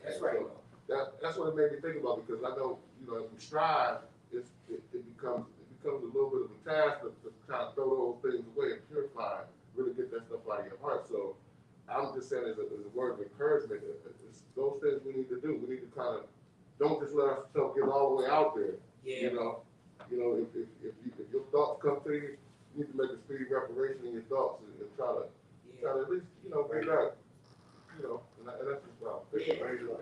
That's right. So that's what it made me think about, because I know, as we strive, it becomes a little bit of a task to kind of throw those things away and purify, really get that stuff out of your heart. So I'm just saying as a word of encouragement, it's those things we need to do. We need to kind of don't just let ourselves get all the way out there. Yeah. If your thoughts come to you, you need to make a speedy reparation in your thoughts and try to at least get that. And that's the problem. Yeah. Praise the Lord.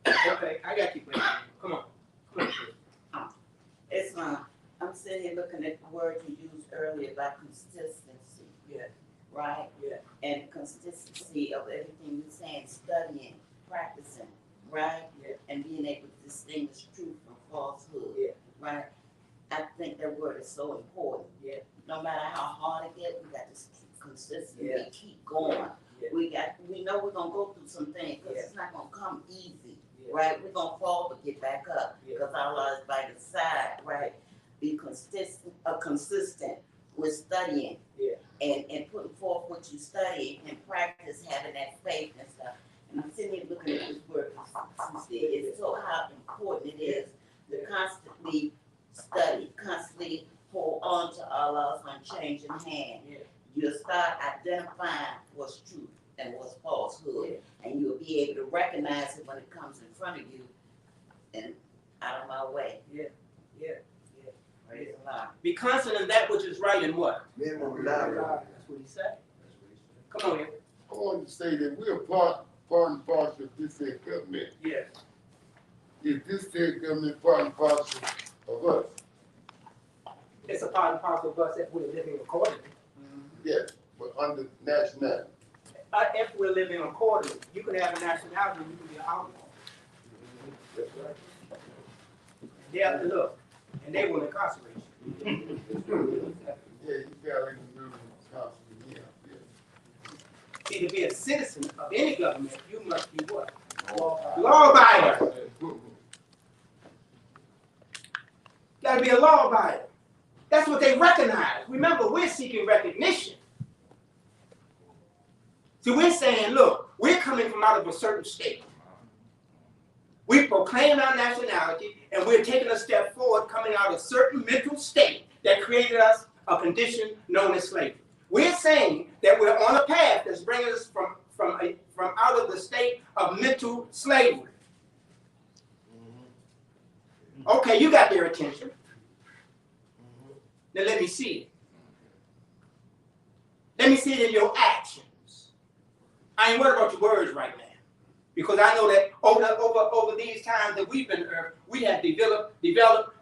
Yeah. Okay, I got you, baby. Come on. It's I'm sitting here looking at the word you used earlier about consistency. Yeah. Right? Yeah. And consistency of everything you're saying, studying, practicing, right? Yeah. And being able to distinguish truth from falsehood. Yeah. Right? I think that word is so important. Yeah. No matter how hard it gets, we got to keep consistent. Yeah. We keep going. Yeah. We know we're gonna go through some things because it's not gonna come easy. Yeah. right? We're gonna fall but get back up, because Allah is by the side, right? Be consistent with studying. And putting forth what you study and practice having that faith and stuff. And I'm sitting here looking at this word, it's so how important it is to constantly study, constantly hold on to Allah's unchanging hand. You'll start identifying what's truth and what's falsehood, and you'll be able to recognize it when it comes in front of you and out of my way. Praise Allah. Be constant in that which is right and what? Men will rely. That's what he said. Come on here. I want to say that we're part and parcel of this here government. Yes. Is this here government part and parcel of us? It's a part and parcel of us if we're living accordingly. Yes, but under nationality. If we're living accordingly, you can have a nationality, you can be an outlaw. That's right. They have to look, and they will incarcerate you. Yeah, you gotta do constantly, yeah. See, to be a citizen of any government, you must be what? Law abider. You gotta be a law abider. That's what they recognize. Remember, we're seeking recognition. See, we're saying, look, we're coming from out of a certain state. We proclaim our nationality, and we're taking a step forward coming out of a certain mental state that created us a condition known as slavery. We're saying that we're on a path that's bringing us from out of the state of mental slavery. Okay, you got their attention. Now let me see it. Let me see it in your actions. I ain't worried about your words right now, because I know that over these times that we've been earth, we have developed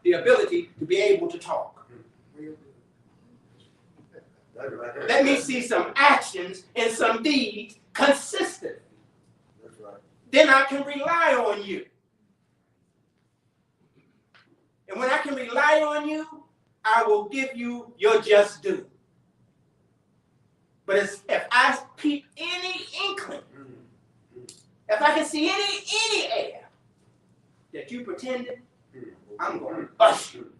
the ability to be able to talk. Let me see some actions and some deeds consistent. That's right. Then I can rely on you. And when I can rely on you, I will give you your just due. But if I peep any inkling, if I can see any air that you pretended, I'm going to bust you.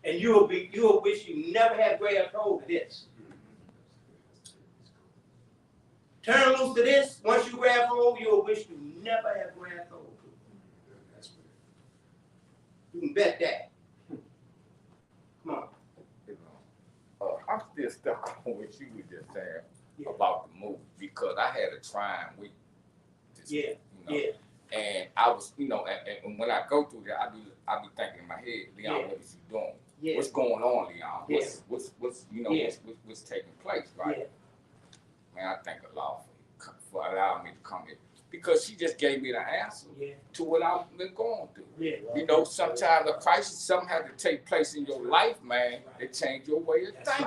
And you'll wish you never had grabbed hold of this. Turn loose to this. Once you grab hold, you'll wish you never had grabbed hold. You can bet that. Come on. I'm still stuck on what you were just saying about the movie, because I had a trying week. And I was, and when I go through that, I be thinking in my head, Leon, what is he doing? What's going on, Leon? What's taking place, right? Man, I thank Allah for allowing me to come here, because she just gave me the answer to what I've been going through. Sometimes a crisis, something has to take place in your life, man, to change your way of thinking. That's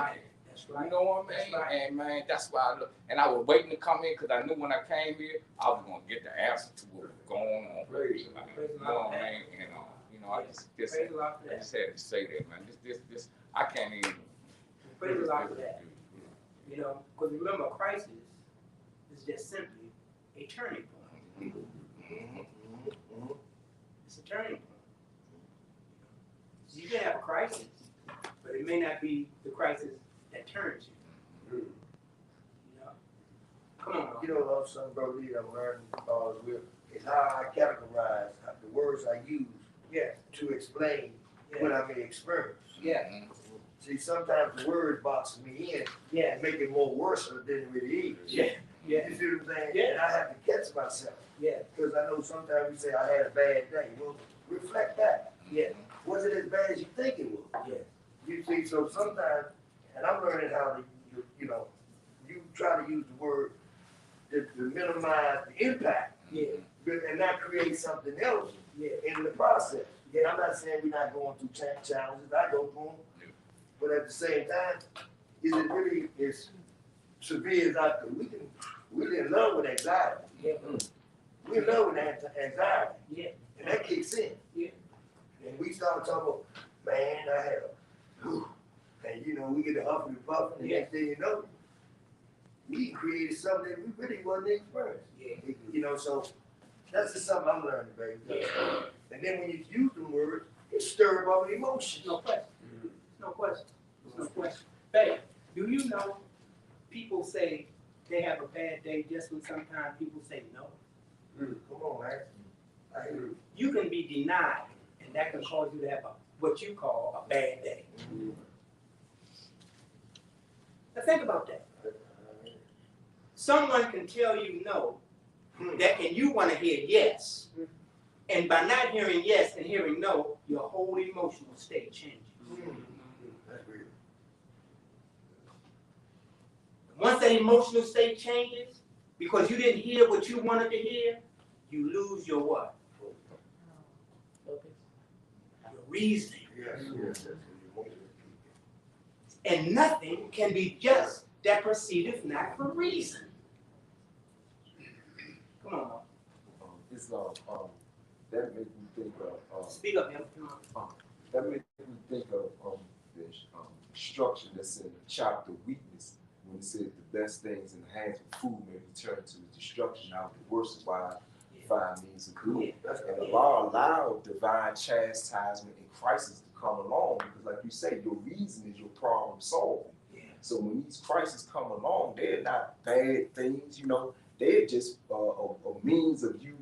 right. You know what I mean? Right. And man, that's why I look. And I was waiting to come in, because I knew when I came here, I was gonna get the answer to what was going on. You know what I mean? And I just had to say that, man. This I can't even. Praise the Lord for that. Because remember, crisis is just simply a turning point. It's a turning point. So you can have a crisis, but it may not be the crisis that turns you. Come on. Son, Brother Lee, I'm learning is how I categorize the words I use to explain what I may experience. See, sometimes the word boxes me in and make it more worse than it really is. You see what I'm saying? And I have to catch myself. Because I know sometimes we say I had a bad day. Well, reflect that. Was it as bad as you think it was? You see, so sometimes, and I'm learning how to, you try to use the word to minimize the impact and not create something else in the process. I'm not saying we're not going through challenges. I go through them. But at the same time, is it really as severe as I could? We're in love with anxiety. We're in love with anxiety. And that kicks in. And we start talking about, man, I had and we get the huff and the puff, and the next thing you know, we created something that we really wasn't experiencing. So That's just something I'm learning, baby. And then when you use the word, it stirs up emotions. No question. No question. No question. Babe, do you know people say they have a bad day just when sometimes people say no? Come on, man. I hear you. You can be denied, and that can cause you to have what you call a bad day. Now think about that. Someone can tell you no, and you want to hear yes. And by not hearing yes and hearing no, your whole emotional state changes. That's real. Once that emotional state changes, because you didn't hear what you wanted to hear, you lose your what? Your reasoning. Yes. And nothing can be just that proceedeth not for reason. Come on. It's that makes me think of Speak up, young. that makes me think of the instruction that's in the chapter weakness when it says the best things in the hands of food may be turned to destruction, now the worst is why find means of good. And the law allowed divine chastisement and crisis to come along because, like you say, your reason is your problem solving. So when these crises come along, they're not bad things, you know. They're just a means of you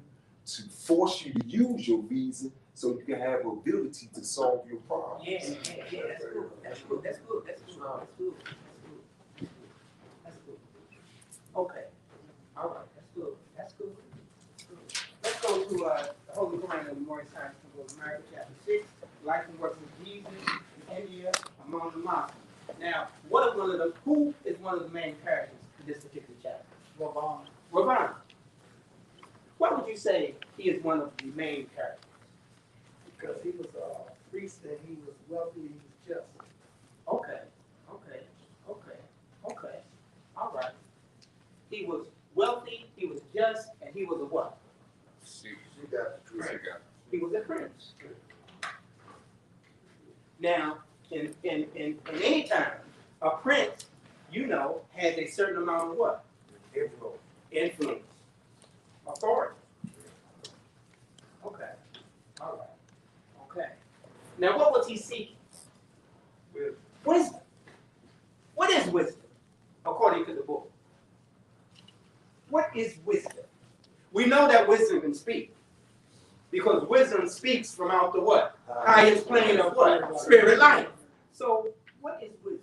to force you to use your reason so you can have ability to solve your problem. Yeah, that's good. That's good. That's good. That's good. That's good. That's good. Okay. All right. That's good. That's good. Let's go to the Holy Koran of the Morning Science of America, chapter 6, Life and Work of Jesus in India among the Muslims. Now, who is one of the main characters in this particular chapter? Ravan. Why would you say he is one of the main characters? Because he was a priest and he was wealthy and he was just. Okay. All right. He was wealthy, he was just, and he was a what? He was a prince. Now, in any time, a prince, you know, has a certain amount of what? Influence. Authority. Okay. All right. Okay. Now, what was he seeking? Wisdom. What is wisdom, according to the book? What is wisdom? We know that wisdom can speak. Because wisdom speaks from out the what? Highest plane of what? Spirit life. So, what is wisdom?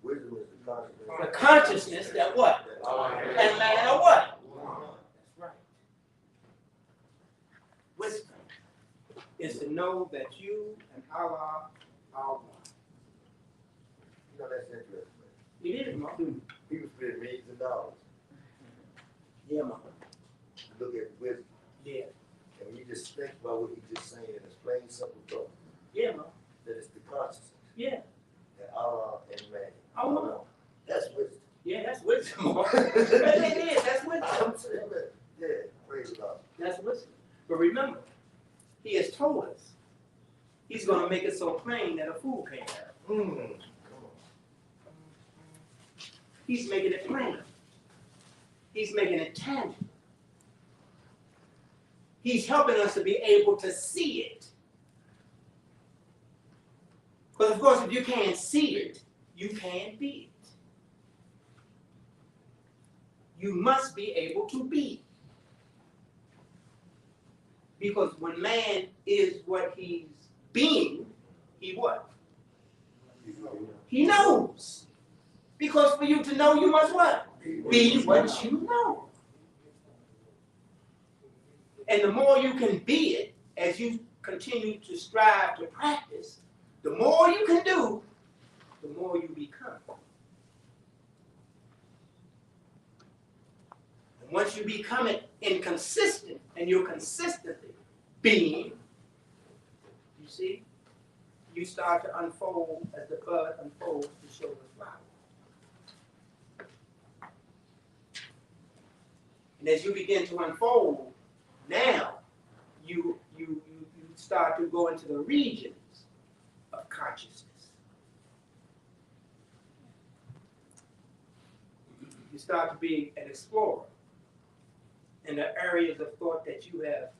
Wisdom is the consciousness. The consciousness that what? And man or what? That's right. Wisdom is to know that you and Allah are one. You know, that's interesting. It is, Mom. People spend millions of dollars Yeah, Mom. to look at wisdom. Yeah. And when you just think about what he's just saying, it's plain simple thought. Yeah, Mom. That it's the consciousness. Yeah. That Allah and man. I know. That's wisdom. Yeah, that's wisdom, Mom. It is. That's wisdom. I'm saying that. Yeah, praise God. That's wisdom. But remember, he has told us he's going to make it so plain that a fool can't have it. Come on. He's making it plain. He's making it tangible. He's helping us to be able to see it. Because, of course, if you can't see it, you can't be it. You must be able to be. Because when man is what he's being, he what? He knows. Because for you to know, you must what? Be what you know. And the more you can be it, as you continue to strive to practice, the more you can do, the more you become. And once you become it inconsistent, and you're consistently being, you see, you start to unfold as the bud unfolds to show the flower. And as you begin to unfold, now you start to go into the regions of consciousness. You start to be an explorer. in the areas of thought that you have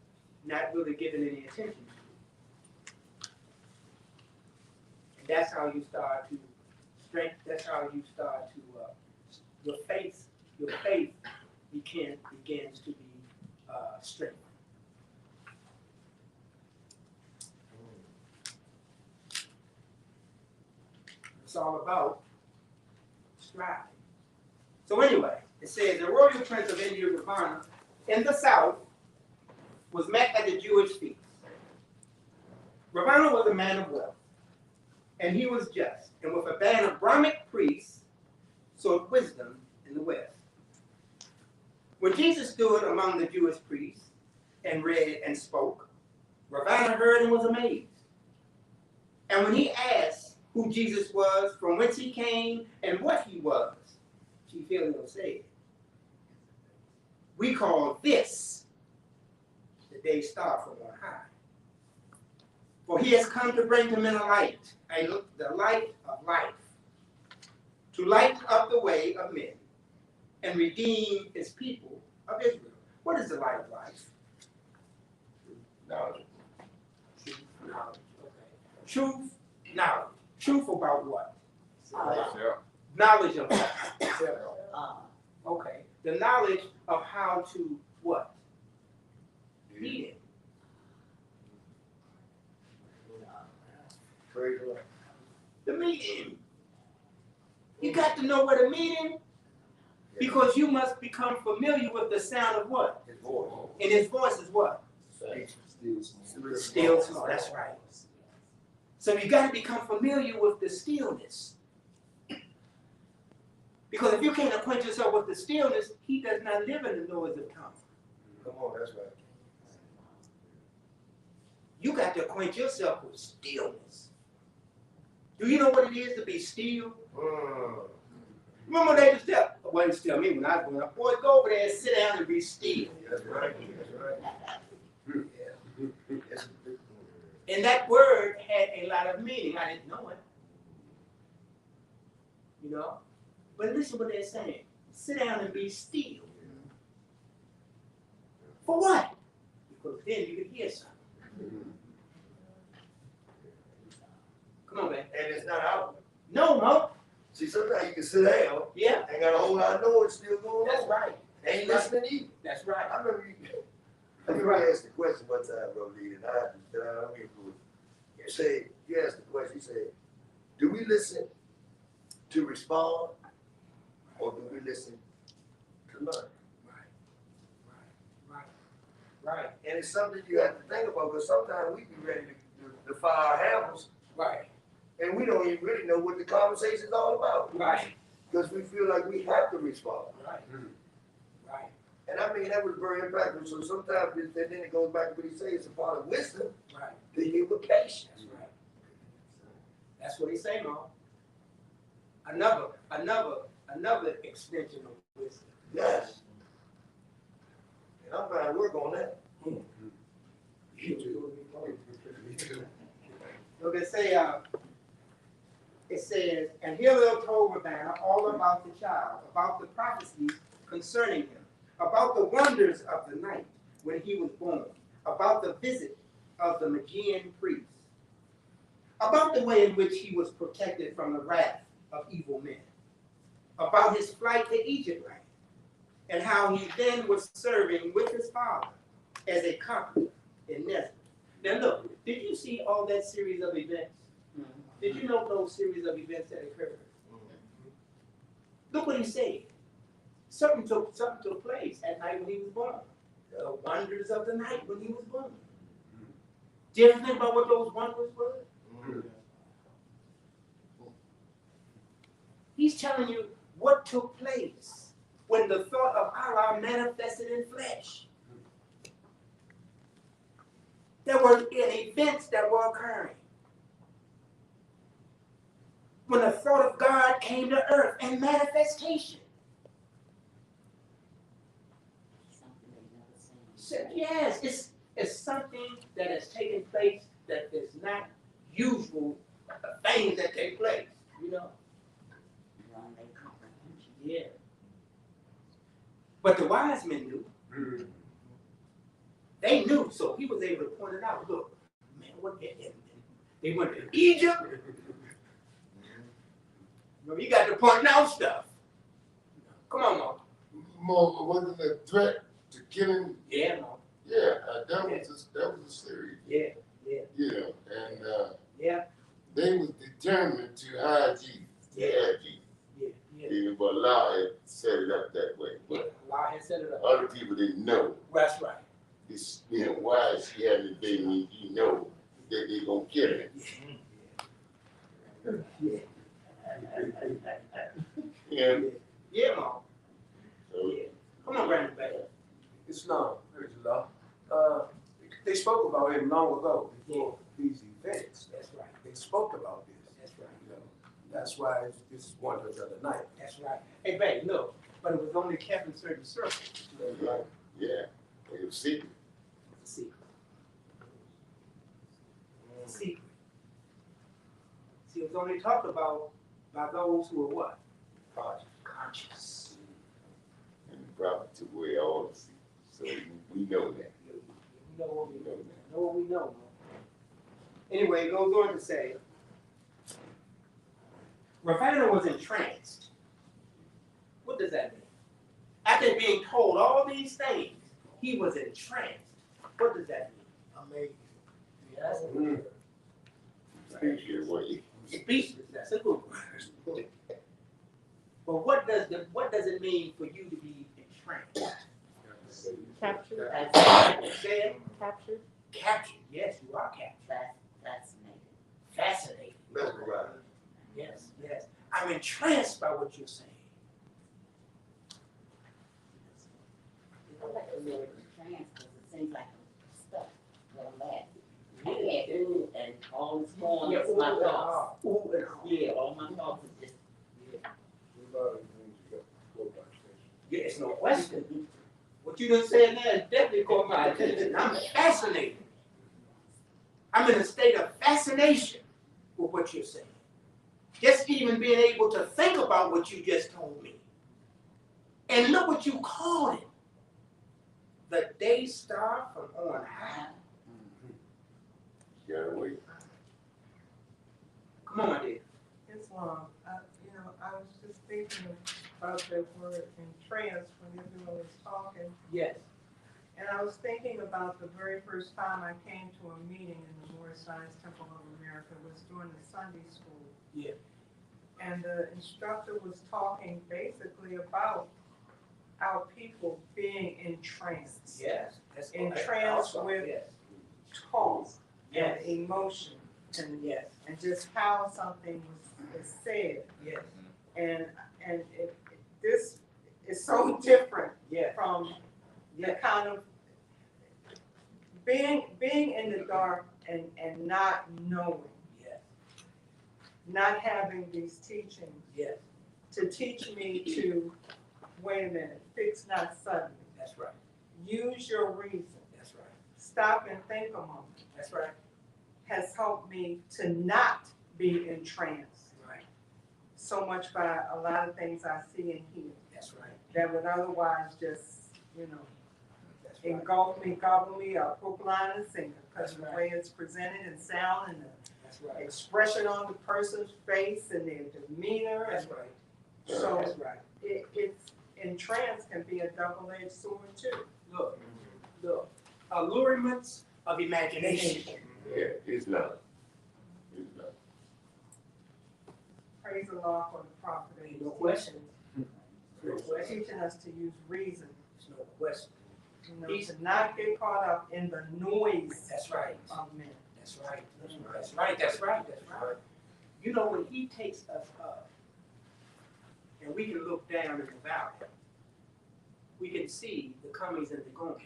not really given any attention to. And that's how you start to strengthen, that's how you start to, your faith begins to be strengthened. It's all about striving. So anyway, it says the royal prince of India, Ravana, in the south, was met at the Jewish feast. Ravana was a man of wealth, and he was just, and with a band of Brahmic priests, sought wisdom in the west. When Jesus stood among the Jewish priests and read and spoke, Ravana heard and was amazed. And when he asked who Jesus was, from whence he came, and what he was, Chief Helios said, "We call this the day star from on high. For he has come to bring to men a light, the light of life, to light up the way of men and redeem his people of Israel." What is the light of life? Knowledge. Truth, knowledge. Okay. Truth, knowledge. Truth about what? Knowledge of what? Okay. The knowledge of how to what? Eat it. The meeting. You got to know where the meeting, because you must become familiar with the sound of what? His voice. And his voice is what? Still small. That's right. So you got to become familiar with the stillness. Because if you can't acquaint yourself with the stillness, he does not live in the noise of time. Come on, that's right. You got to acquaint yourself with stillness. Do you know what it is to be still? Remember they used to tell me when I was growing up, boy, go over there and sit down and be still. That's right. That's right. Yeah. And that word had a lot of meaning. I didn't know it. You know? But listen what they're saying. Sit down and be still. For what? Because then you can hear something. Come on, man. And it's not out. No. See, sometimes you can sit down. Yeah. And got a whole lot of noise still going on. That's right. Ain't listening to you. That's right. I remember you asked the question one time, Brother Lee, and I mean, you say, you asked the question, you said, do we listen to respond or do we listen to learn? Right. And it's something you have to think about, because sometimes we be ready to fire our hammers. Right. And we don't even really know what the conversation is all about. Right. Because we feel like we have to respond. Right. Right. And I mean, that was very impactful. So sometimes, and then it goes back to what he says, it's a part of wisdom Right. to hear with patience. That's right. That's what he's saying, Mom. Another extension of wisdom. Yes. And I'm trying to work on that. So they say, it says, and Hillel told Ravana all about the child, about the prophecies concerning him, about the wonders of the night when he was born, about the visit of the Magian priest, about the way in which he was protected from the wrath of evil men, about his flight to Egypt land, and how he then was serving with his father as a conqueror in Nazareth. Now look, did you see all that series of events? Did you know those series of events that occurred? Look what he said. Something took place at night when he was born. The wonders of the night when he was born. Do you ever think about what those wonders were? He's telling you what took place when the thought of Allah manifested in flesh. There were events that were occurring. When the thought of God came to earth and manifestation. So, yes, it's something that has taken place that is not usual things that take place, you know. Yeah. But the wise men knew. They knew, so he was able to point it out. Look, man, what they went to Egypt. You got to point out stuff. Come on, Mom. More wasn't a threat to killing. Yeah, Mom. Yeah, that was a serious. Yeah, yeah. You know, and yeah, they was determined to hide Jesus. Yeah. Hide Jesus. yeah, yeah. Even but Allah had set it up that way. Yeah, But Allah had set it up. other people didn't know. That's right. It's, you know, why is he having a baby when you know that they gonna kill him? Yeah. Yeah. Yeah, Mom. So, Yeah. Come on, Brandon, back. Islam, they spoke about him long ago before these events. That's right. They spoke about this. That's right. You know, that's why it's one or the other night. That's right. Hey, babe, look, but it was only kept in certain circles. right. Yeah. It was secret. It's a secret. Secret. See, it was only talked about by those who are what? Conscious. And the prophet took away all the secrets. So we know that. We know what we We know that. know what we know. Anyway, it goes on to say, Ravana was entranced. What does that mean? After being told all these things, he was entranced. What does that mean? Amazing. Yes. Speak your way. Speechless. That's a good word. But what does it mean for you to be entranced? Captured. Say it. Captured. Captured. Yes, you are captured. Fascinated. Fascinated. Mesmerized. Yes, yes. I'm entranced by what you're saying. I like the word trans because it seems like I'm stuck where I'm at. I can't do it and all this going Yeah, is my thoughts. ooh, and ah. Yeah, all my thoughts are just, Yeah, it's no question. What you done said there has definitely caught my attention. I'm fascinated. I'm in a state of fascination with what you're saying. Just even being able to think about what you just told me. And look what you called it. The day star from on high. You gotta wait. Come on, my dear. Islam. I was just thinking about that word entranced when everyone was talking. Yes. And I was thinking about the very first time I came to a meeting in the Moore Science Temple of America was during the Sunday school. Yeah. And the instructor was talking basically about our people being entranced. Yes. That's Entranced awesome. with Yes. talk Yes. and emotion and Yes. and just how something was said. Yes. And this is so different Yes. from the kind of being in the dark and not knowing, Yes. not having these teachings Yes. to teach me to wait a minute, fix not suddenly. That's right. Use your reason. That's right. Stop and think a moment. That's right. Has helped me to not be entranced Right. so much by a lot of things I see and hear That's right. that would otherwise just, That's right. engulf me, gobble me up, hook, line, and sinker, because That's the way it's presented and sound and the That's right. expression on the person's face and their demeanor. That's And right. so That's right. it's entranced can be a double-edged sword too. Look. Allurements of imagination. Yeah, it's love. It's love. Praise the Lord for the prophet and No his question. teachings. No question. Teaching us to use reason, There's no question. to not get caught up in the noise That's right. of men. That's right. That's right. That's right. That's right. You know, when he takes us up and we can look down in the valley, we can see the comings and the goings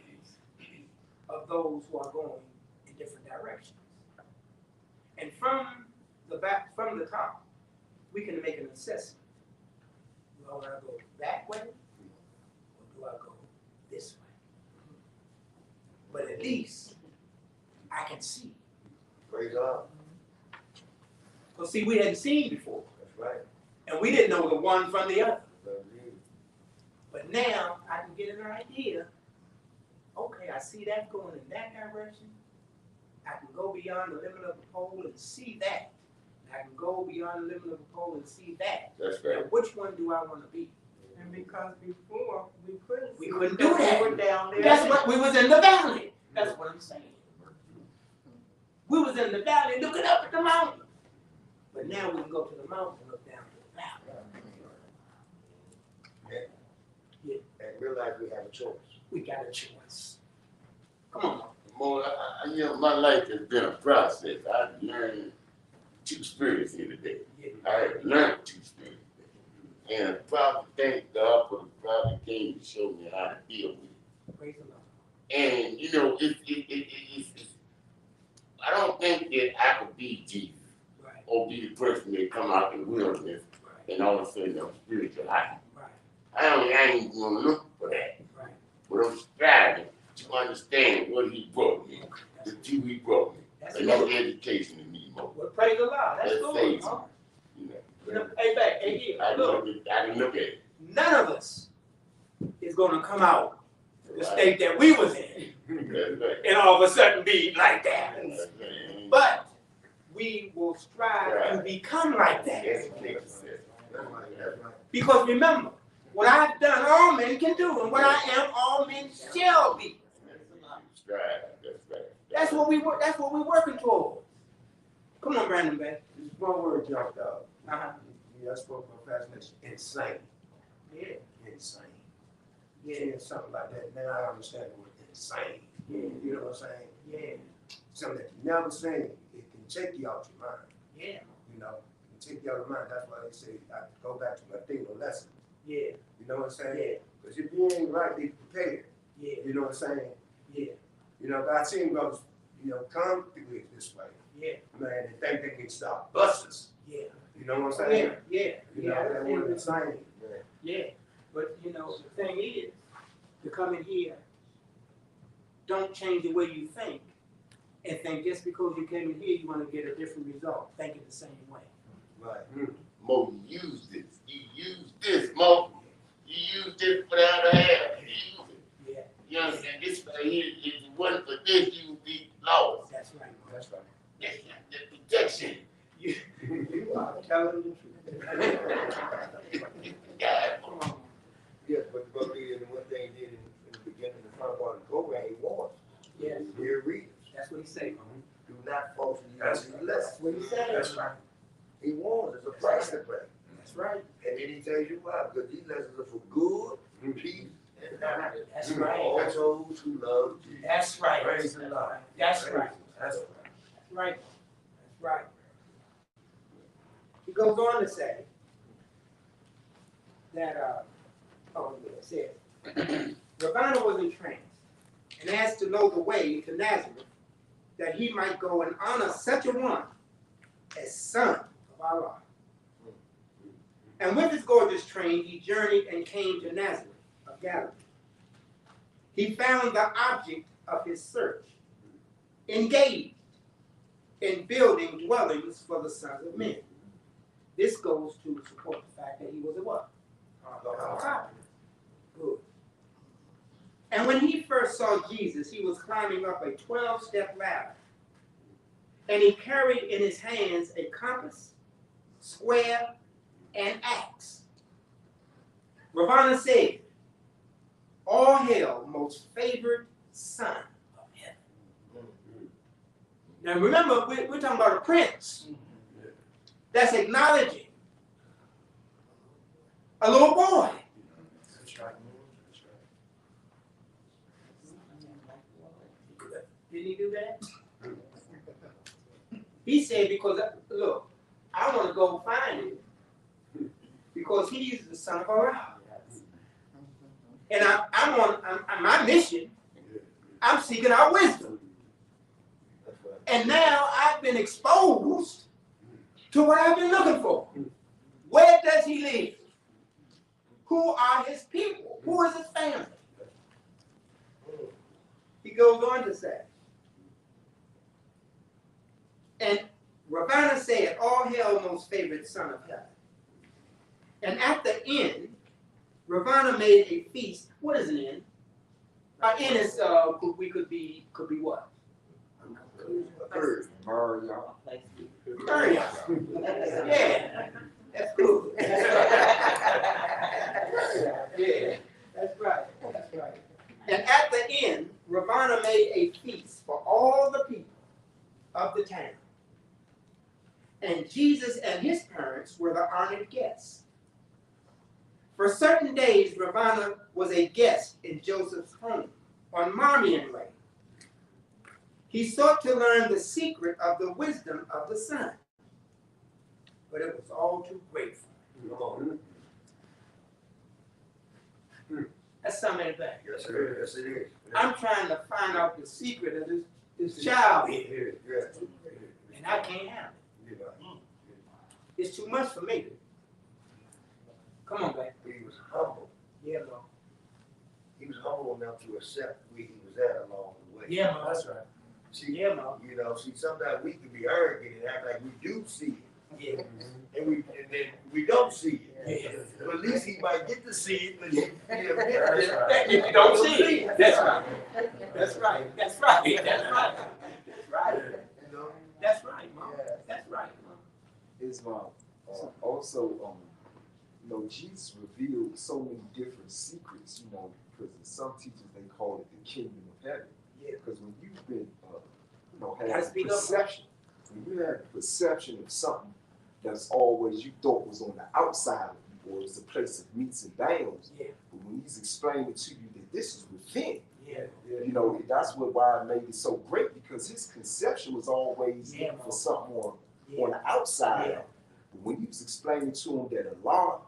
of those who are going in different directions. And from the top, we can make an assessment. Do I want to go that way, or do I go this way? But at least I can see. Praise God. Because see, we hadn't seen before, That's right. and we didn't know the one from the other. That's it. But now I can get an idea I see that going in that direction, I can go beyond the limit of the pole and see that. I can go beyond the limit of the pole and see that. That's Now, right. which one do I want to be? And because before, we couldn't. We see couldn't because do that. We were down there. That's what, we was in the valley. That's what I'm saying. We was in the valley looking up at the mountain. But now we can go to the mountain and look down to the valley. And realize we have a choice. We got a choice. Come on. More, you know, my life has been a process. I've learned two spirits here today. I have learned two spirits. And I probably thank God for the prophet came to show me how to deal with it. Praise the Lord. And, you know, it's I don't think that I could be Jesus Right. or be the person that come out in the wilderness Right. and all of a sudden I'm spiritual high. Right. I ain't gonna look for that. Right. But I'm striving to understand what he brought me, the two he brought me. That's And that's good. education in me more. Well, praise the Lord. That's That's good. faith. Huh? You know. You know, hey, back, hey, here, I look. can look at it. None of us is going to come out the Right. state that we was in That's right. and all of a sudden be like that. That's right. But we will strive to become like that. Education. That's right. Because remember, what I've done, all men can do, and what I am, all men shall be. Strive. That's right. That's what we work. That's what we're working toward. Come on, Brandon, baby. Just one word jumped out. Uh-huh. Yeah, I spoke my fascination. Insane. Yeah. Insane. Yeah. Saying something like that, now I understand the word insane. Yeah. You know what I'm saying? Yeah. Something that you never seen, it can take you out your mind. Yeah. You know, it can take you out of your mind. That's why they say, I go back to my thing or lesson. Yeah. You know what I'm saying? Yeah. Because if you ain't rightly prepared, Yeah. you know what I'm saying? Yeah. You know, I've seen brothers, you know, come through it this way. Yeah. Man, they think they can stop buses. Yeah. You know what I'm saying? Yeah. Yeah. You Yeah. know, that word insane. Yeah. But you know, the thing is, to come in here, don't change the way you think, and think just because you came in here, you want to get a different result. Think it the same way. Right. Mo, you use this. You use this, Mo. You use this without a hair. You use it. Yeah. You understand? This right here, if it wasn't for this, you would be lost. That's right. That's right. That's the protection. You are telling the truth. God. Yes, but the brother did, and one thing he did in the beginning, the front part of the program, he warns. Yes. Dear readers, That's what he said. do not falsely That's use these lessons. That's what he said. That's right. He warns, there's a price to pay. That's right. And then he tells you why, because these lessons are for good, peace, and happiness. That's For right. all those who love Jesus. That's right. Praise the Lord. That's right. That's That's right. That's right. He goes on to say that, it says, Ravana was entranced and asked to know the way to Nazareth, that he might go and honor such a one as son of Allah. And with his gorgeous train, he journeyed and came to Nazareth of Galilee. He found the object of his search engaged in building dwellings for the sons of men. This goes to support the fact that he was a what? A carpenter. Good. And when he first saw Jesus, he was climbing up a 12-step ladder. And he carried in his hands a compass, square, and axe. Ravana said, all hail, most favored son of heaven. Now remember, we're talking about a prince that's acknowledging a little boy. That's right. Didn't he do that? He said, because, look, I want to go find him because he's the son of Allah. And I'm on my mission, I'm seeking out wisdom. And now I've been exposed to what I've been looking for. Where does he live? Who are his people? Who is his family? He goes on to say, and Ravana said, all hail, most favored son of heaven. And at the end, Ravana made a feast. What is an end? N is, could be what? Bird. Mario. Mario. Yeah, that's cool. Yeah, that's right, that's right. And at the end, Ravana made a feast for all the people of the town. And Jesus and his parents were the honored guests. For certain days, Ravana was a guest in Joseph's home on Marmion Way. He sought to learn the secret of the wisdom of the sun, but it was all too great for him. That's something back. Yes, sir. Yes, it is. I'm trying to find out the secret of this child here, Yeah. and I can't have it. It's too much for me. Come on, baby. He was humble. Yeah, Lord. He was humble enough to accept where he was at along the way. Yeah, Lord. That's right. See, Yeah, Lord. you know, sometimes we can be arrogant and act like we do see it. Yeah. And then we don't see it. Yeah. But at least he might get to see it, but if If you don't see it, that's right. That's right. That's right. That's right. That's right. You know? That's right, Mom. That's right, Mom. Islam. Also, you know, Jesus revealed so many different secrets, you know, because in some teachers they call it the kingdom of heaven. Yeah. Because when you've been, you know, Gotta had speak up. perception, when you had the perception of something that's always you thought was on the outside of you, or it was a place of meets and bounds. Yeah. But when he's explaining to you that this is within, Yeah. you know, that's why it made it so great, because his conception was always Yeah, looking for something on Yeah. the outside. Yeah. But when he was explaining to him that Allah,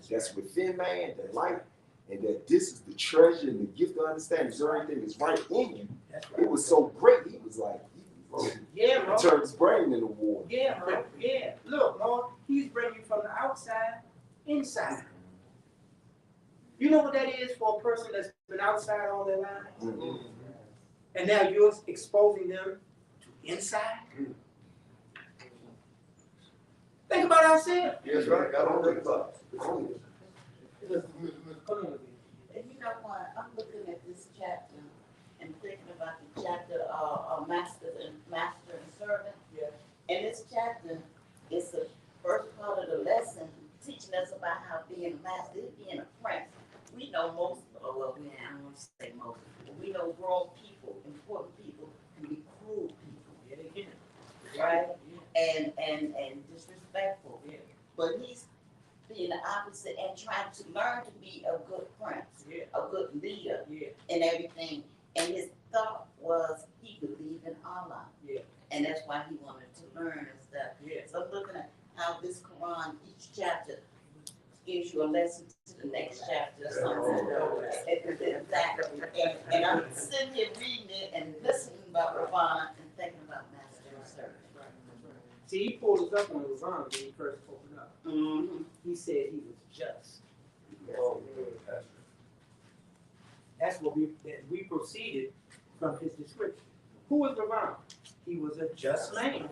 that's within man, that light, and that this is the treasure and the gift of understanding, so everything is right in you, That's right. it was so great. He was like, Yeah, Lord. turned his brain into water. Yeah, Lord. Yeah. Look, Lord, he's bringing you from the outside inside. You know what that is for a person that's been outside all their lives? Mm-hmm. And now you're exposing them to inside? Think about ourselves. That's right. I don't think about it. Come on. And you know what, I'm looking at this chapter and thinking about the chapter of master and servant. Yeah. And this chapter is the first part of the lesson teaching us about how being a master is being a prince. We know most, I don't want to say most, but we know grown people, important people, can be cruel people. Yeah, they can. Right? Yeah. And disrespectful. Yeah. But he's being the opposite and trying to learn to be a good prince, Yeah. a good leader, Yeah. and everything. And his thought was he believed in Allah. Yeah. And that's why he wanted to learn and stuff. Yeah. So I'm looking at how this Quran, each chapter gives you a lesson to the next chapter or something. Exactly. And I'm sitting here reading it and listening about Ravana and thinking about master and servant. See, he pulled us up on Ravana when he first opened up. Mm-hmm. He said he was just. Oh, That's what we proceeded from his description. Who was Ravana? He was a just man.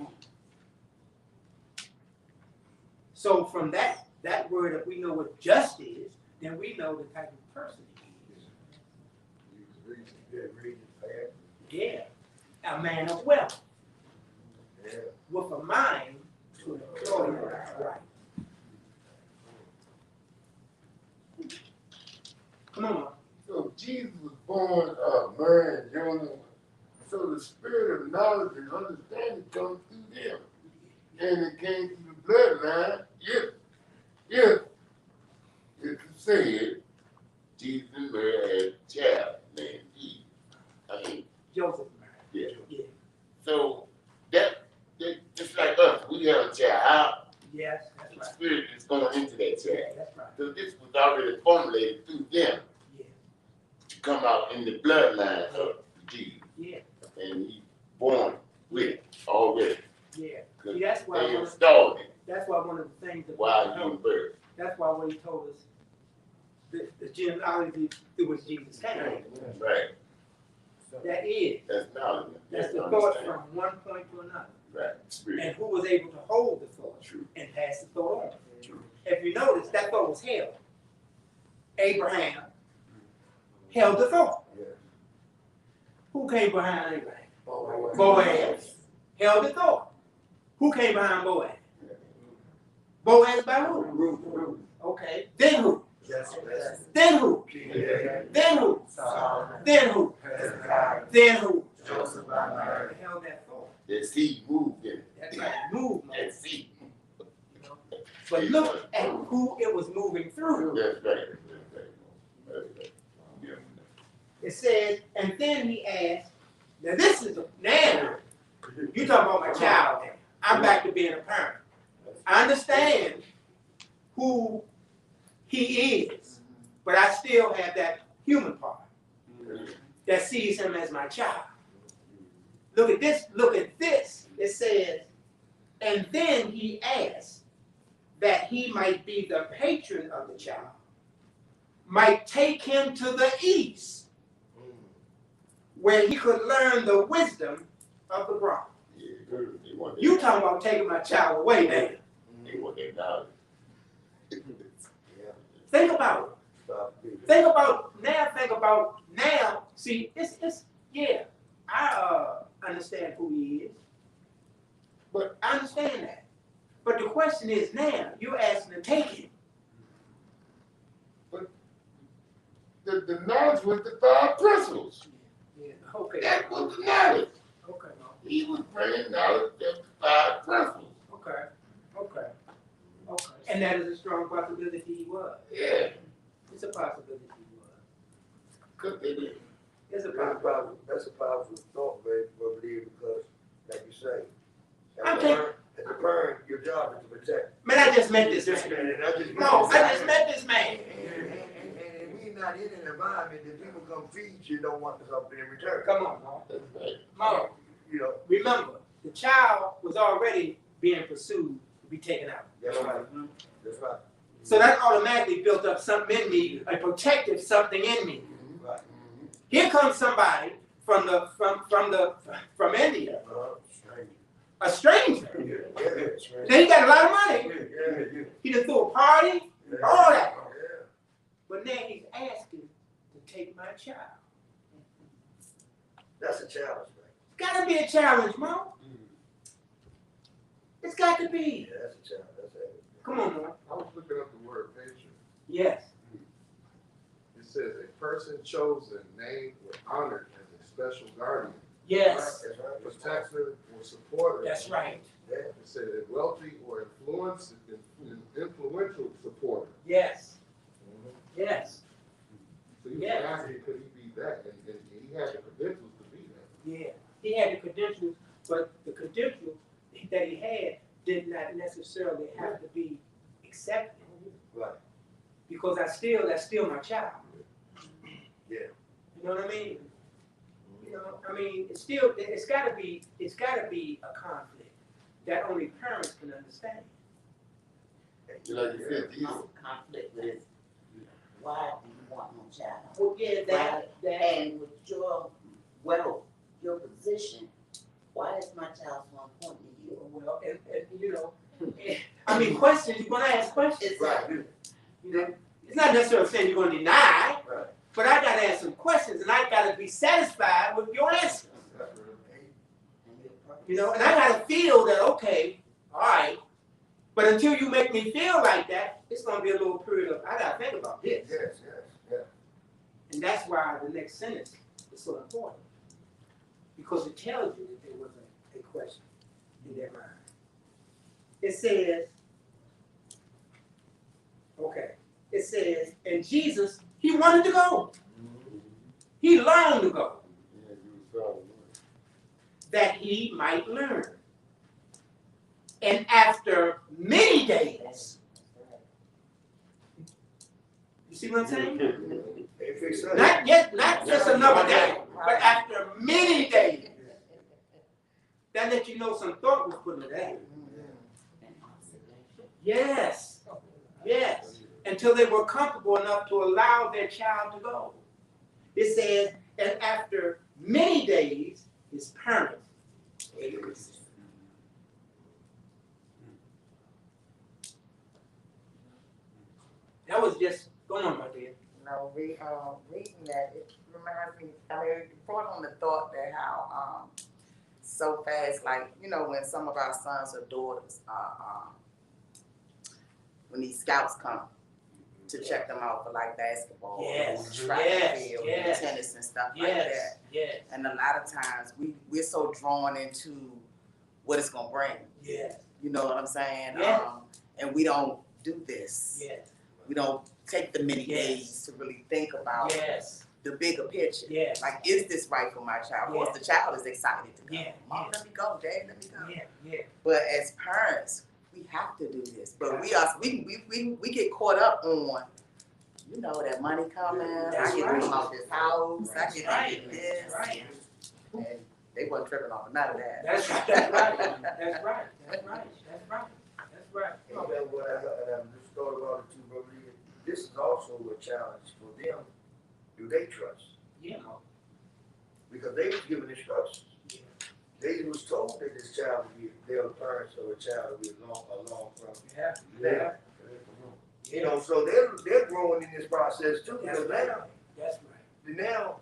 So from that word, if we know what just is, then we know the type of person he is. Yeah, a man of wealth. Yeah. With a mind to employ it right. Come on. So Jesus was born Mary and Joseph. So the spirit of knowledge and understanding comes through them. And it came through the bloodline. If it's said, Jesus and Mary had a child named Eve. I mean, Joseph. yeah. Yeah. So that just like us, we have a child. Yes, that's The right. spirit is going into that Yeah, child. that's right. So this was already formulated through them Yeah. to come out in the bloodline of Jesus. Yeah. And he born with it already. Yeah. Cause See, that's why they installed it that's why one of the things that while we you know, were birth. that's why when he told us the genealogy through which Jesus came. Right. That is. That's knowledge. That's the thought understanding. from one point to another. Right. Spirit. And who was able to hold the thought True. and pass the thought on. True. If you notice, that thought was held. Abraham held the thought. Yeah. Who came behind Abraham? Boaz. Held the thought. Who came behind Boaz? Boaz by who? Ruth. Okay. Then who? Yes. Then who? Then who? Then who? Then who? Joseph by Mary. Held that thought. That seed moved in it. That's right. Moved. That seed. But look at who it was moving through. That's right. That's right. Yeah. It says, and then he asked, now this is now you talking about my child. I'm back to being a parent. I understand who he is, but I still have that human part that sees him as my child. Look at this, look at this. It says, and then he asked that he might be the patron of the child, might take him to the east, where he could learn the wisdom of the prophet. You talking about taking my child away, man. They want that knowledge. Think about it. Think about now. See, it's yeah. I understand who he is, but I understand that. But the question is now, you're asking to take him. The knowledge was the 5 principles. Yeah. Okay. That was the knowledge. Okay. He was bringing knowledge of the 5 principles. Okay. Okay. Okay. And that is a strong possibility he was. Yeah. It's a possibility he was. Because they did. It's a That's possibility. a powerful thought, baby, I believe, because, like you say, I'm as a parent, your job is to protect. Man, I just met this man. No, I just met this man. And we not in an environment that people come feed you don't want something in return. Come on, Mom. That's right. Mom, You know, remember, the child was already being pursued to be taken out. that's right. That's right. So that automatically built up something in me, a protective something in me. Right. Here comes somebody from India, a stranger. Then he got a lot of money. He done threw a party, all that. But now he's asking to take my child. That's a challenge, man. It's got to be a challenge, Mom. It's got to be. Yeah, that's a challenge. That's it. Come on, Mom. I was looking up the word patron. Yes. It says a person chosen, named, or honored as a special guardian, Yes. That's right. protector, or supporter. That's right. Yeah. It said a wealthy or influential supporter. Yes. Yes. So he was Yeah. asking, could he be that? And he had the credentials to be that. Yeah. He had the credentials, but the credentials that he had did not necessarily have to be accepted. Right. Because that's still my child. Yeah. You know what I mean? You know, I mean, it's gotta be a conflict that only parents can understand. Like you said, My conflict is, why do you want no child? Well, yeah, that, And with your wealth, your position, why is my child so important to you? well, and you know, I mean, questions, you're gonna ask questions. Right. You know, it's not necessarily saying you're gonna deny, Right. but I gotta ask some questions and I gotta be satisfied with your answer. You know, and I gotta feel that, okay, all right, but until you make me feel like that, it's gonna be a little period of, I gotta think about this. Yes, yes. And that's why the next sentence is so important. Because it tells you that there was a question in their mind. It says, and Jesus, he wanted to go. He longed to go, that he might learn. And after many days, you see what I'm saying? Hey, fix that. Not just another day, but after many days. That lets you know some thought was put into that. Yes, yes. Until they were comfortable enough to allow their child to go. It says, and after many days, his parents ate with him. That was just going on right there. No, reading that, it reminds me, I mean, it brought on the thought that how, so fast, like, you know, when some of our sons or daughters, when these scouts come to check them out for like basketball, Yes, track and field, yes, tennis and stuff like yes, that. yes, And a lot of times we're so drawn into what it's gonna bring. yes, You know what I'm saying? Yes. And we don't do this. yes, We don't take the many Yes. days to really think about yes, the bigger picture. yes. Like, is this right for my child? Of course, Yeah. the child is excited to go. Yeah, Mom, yeah. let me go. Dad, let me go. Yeah, yeah. But as parents, we have to do this. But we get caught up on, you know, that money coming. That's I get right. to come out this house. I get Right. to get this. That's right. And they wasn't tripping off none of that. That's right, that's right, that's right, that's right, that's right, that's right. And you know what, I just thought about it too, brother. This is also a challenge for them. Do they trust? Yeah. Because they was given instructions. Yeah. They was told that this child would be, their parents or a child would be along from. Yeah, Yeah. You know, so they're growing in this process too, That's because right, now, that's right. now,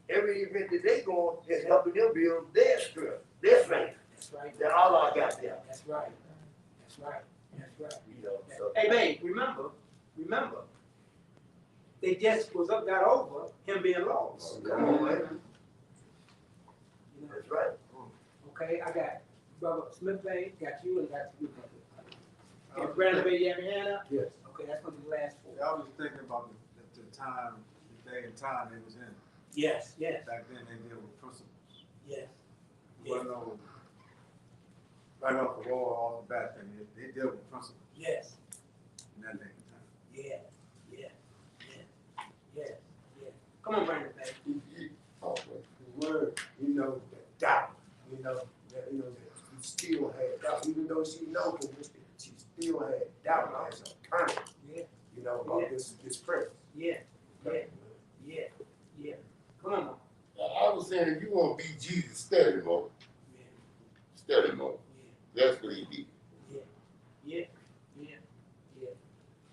every event that they go on is helping them build their strength, their faith, That's right. that Allah got them, That's right, that's right, that's right. you know, so. Hey, babe, remember, they just got over him being lost. Come on, man, You know, that's right. okay, I got Brother Smith, babe, got you, and got you, brother. Okay, Brandon, baby, you have your hand up? Yes. Okay, that's gonna be the last four. I was thinking about the time, the day and time they was in. Yes, yes, Back then, they deal with principles. yes. Wasn't no right off the wall, off the bat thing. They deal with principles Yes, in that day and time. yeah, yeah, yeah, yeah, yeah. Come on, Brandon, baby. The word, you know, that doubt, you know, that she still had doubt, even though she knows it, she still had doubt as a parent. Yeah. You know, about Yeah. this prince. Yeah, yeah, yeah, yeah. Come on, Mom. I was saying, if you want to be Jesus, study more. Yeah, Study more. yeah, That's what he did. yeah, yeah, yeah, yeah.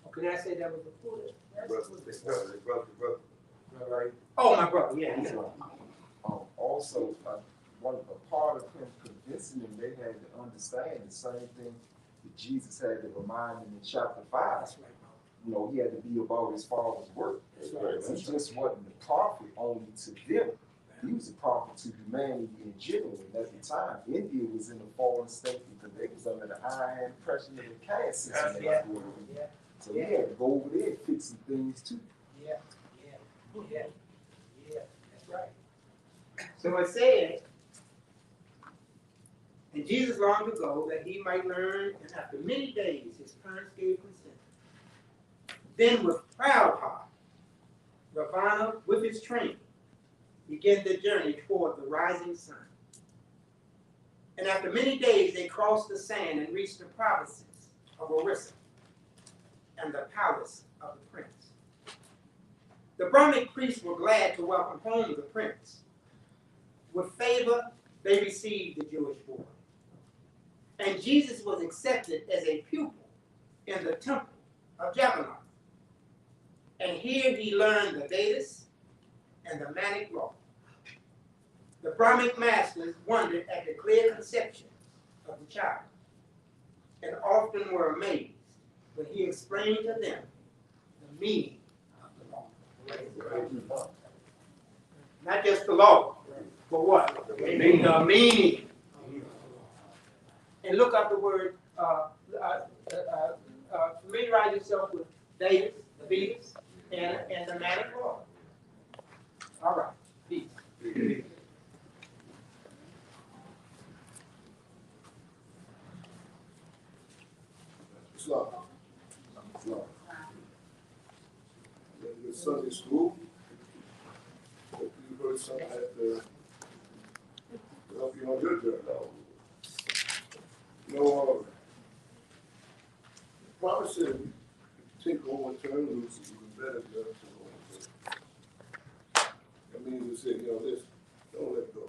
Okay, did I say that was the fourth? Brother. Right? Oh, my brother, yeah, He's yeah. right. Also, a part of him convincing them, they had to understand the same thing that Jesus had to remind them in chapter 5. That's right, Mom. You know, he had to be about his father's work. That's right. He just wasn't the prophet only to them. He was a prophet to humanity in general. And at the time, India was in a fallen state because they was under the iron pressure of the caste system. Yeah, yeah, So he had to go over there and fix some things too. yeah, yeah, yeah, yeah. That's right. So it said, and Jesus longed to go that he might learn, and after many days his parents gave consent. Then with proud heart, Ravana with his train began the journey toward the rising sun. And after many days they crossed the sand and reached the provinces of Orissa and the palace of the prince. The Brahminic priests were glad to welcome home the prince. With favor, they received the Jewish boy. And Jesus was accepted as a pupil in the temple of Jagannath. And here he learned the Vedas and the Manic law. The Brahminic masters wondered at the clear conception of the child and often were amazed when he explained to them the meaning of the law. Not just the law, but what? The meaning. And look up the word, familiarize yourself with Vedas, the Vedas, and the Manic law. All right, peace. Islam. In Sunday school, you heard something that help you on your journey. You know, the promise said, if you take hold and turn loose, you can better get up to hold. That means to say, listen, don't let go.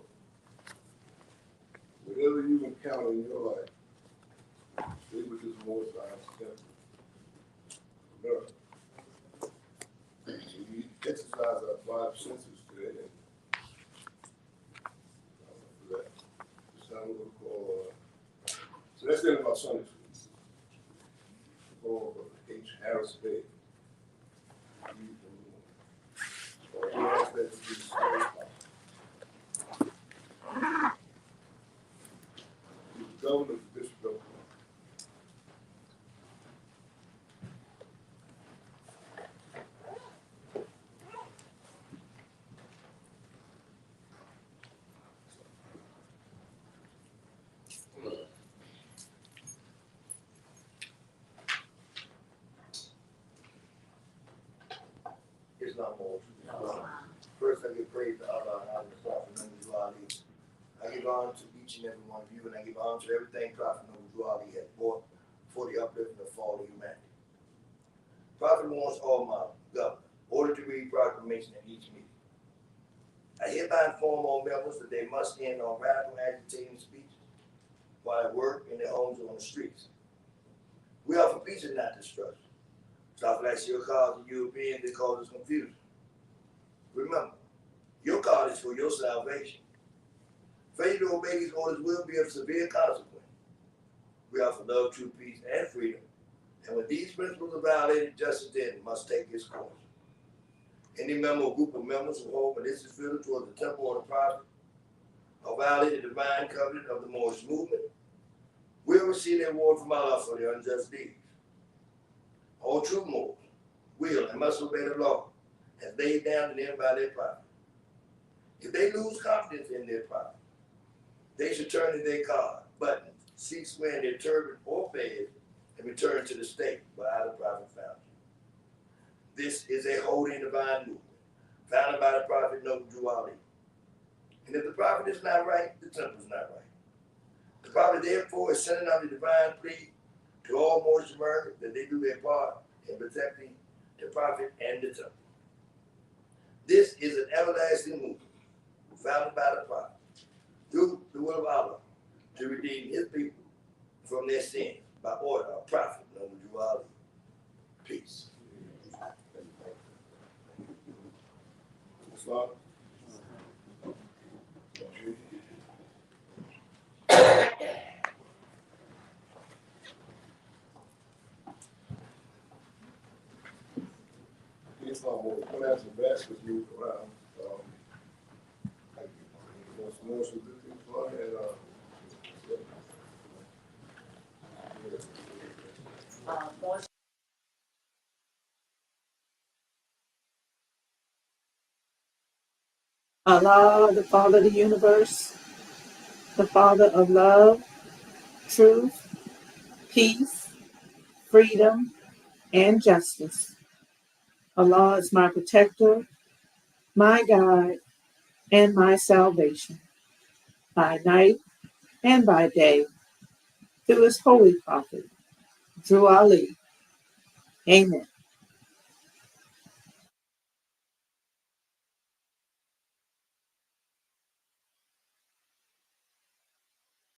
Whatever you encounter in your life, stay with this more science step. America. So we exercise our five senses today, That's the end of our Sunday school. For H. Harris Bay. So we ask that you be discouraged. The governor of the District of It's not more. First, I give praise to Allah and Allah, Prophet Noble Ali. I give honor to each and every one of you, and I give honor to everything Prophet Noble Ali has brought for the uplifting of fall of humanity. Prophet wants all my governor, order to read proclamation at each meeting. I hereby inform all members that they must end on radical agitating speeches while at work, in their homes, or on the streets. We are for peace and not destruction. Stop like your cause the Europeans that causes confusion. Remember, your cause is for your salvation. Failure to obey these orders will be of severe consequence. We are for love, truth, peace, and freedom. And when these principles are violated, justice then must take its course. Any member or group of members who hold malicious feelings towards the temple or the prophet or violate the divine covenant of the Moorish movement will receive their reward from Allah for their unjust deeds. All true Moors will and must obey the law as laid down to them by their prophet. If they lose confidence in their prophet, they should turn in their card, buttons, cease wearing their turban or fez, and return to the state where the prophet found you. This is a holy and divine movement, founded by the prophet Noble Ali. And if the prophet is not right, the temple is not right. The prophet therefore is sending out a divine plea to all Moorish Americans that they do their part in protecting the prophet and the temple. This is an everlasting movement, founded by the prophet, through the will of Allah, to redeem his people from their sins by order of Prophet Noble Ali. Peace. Islam. Islam, we're going to have some baskets moved around. Some more should do things like that. Allah, the Father of the universe, the Father of love, truth, peace, freedom, and justice. Allah is my protector, my guide, and my salvation, by night and by day, through his holy prophet, Drew Ali. Amen.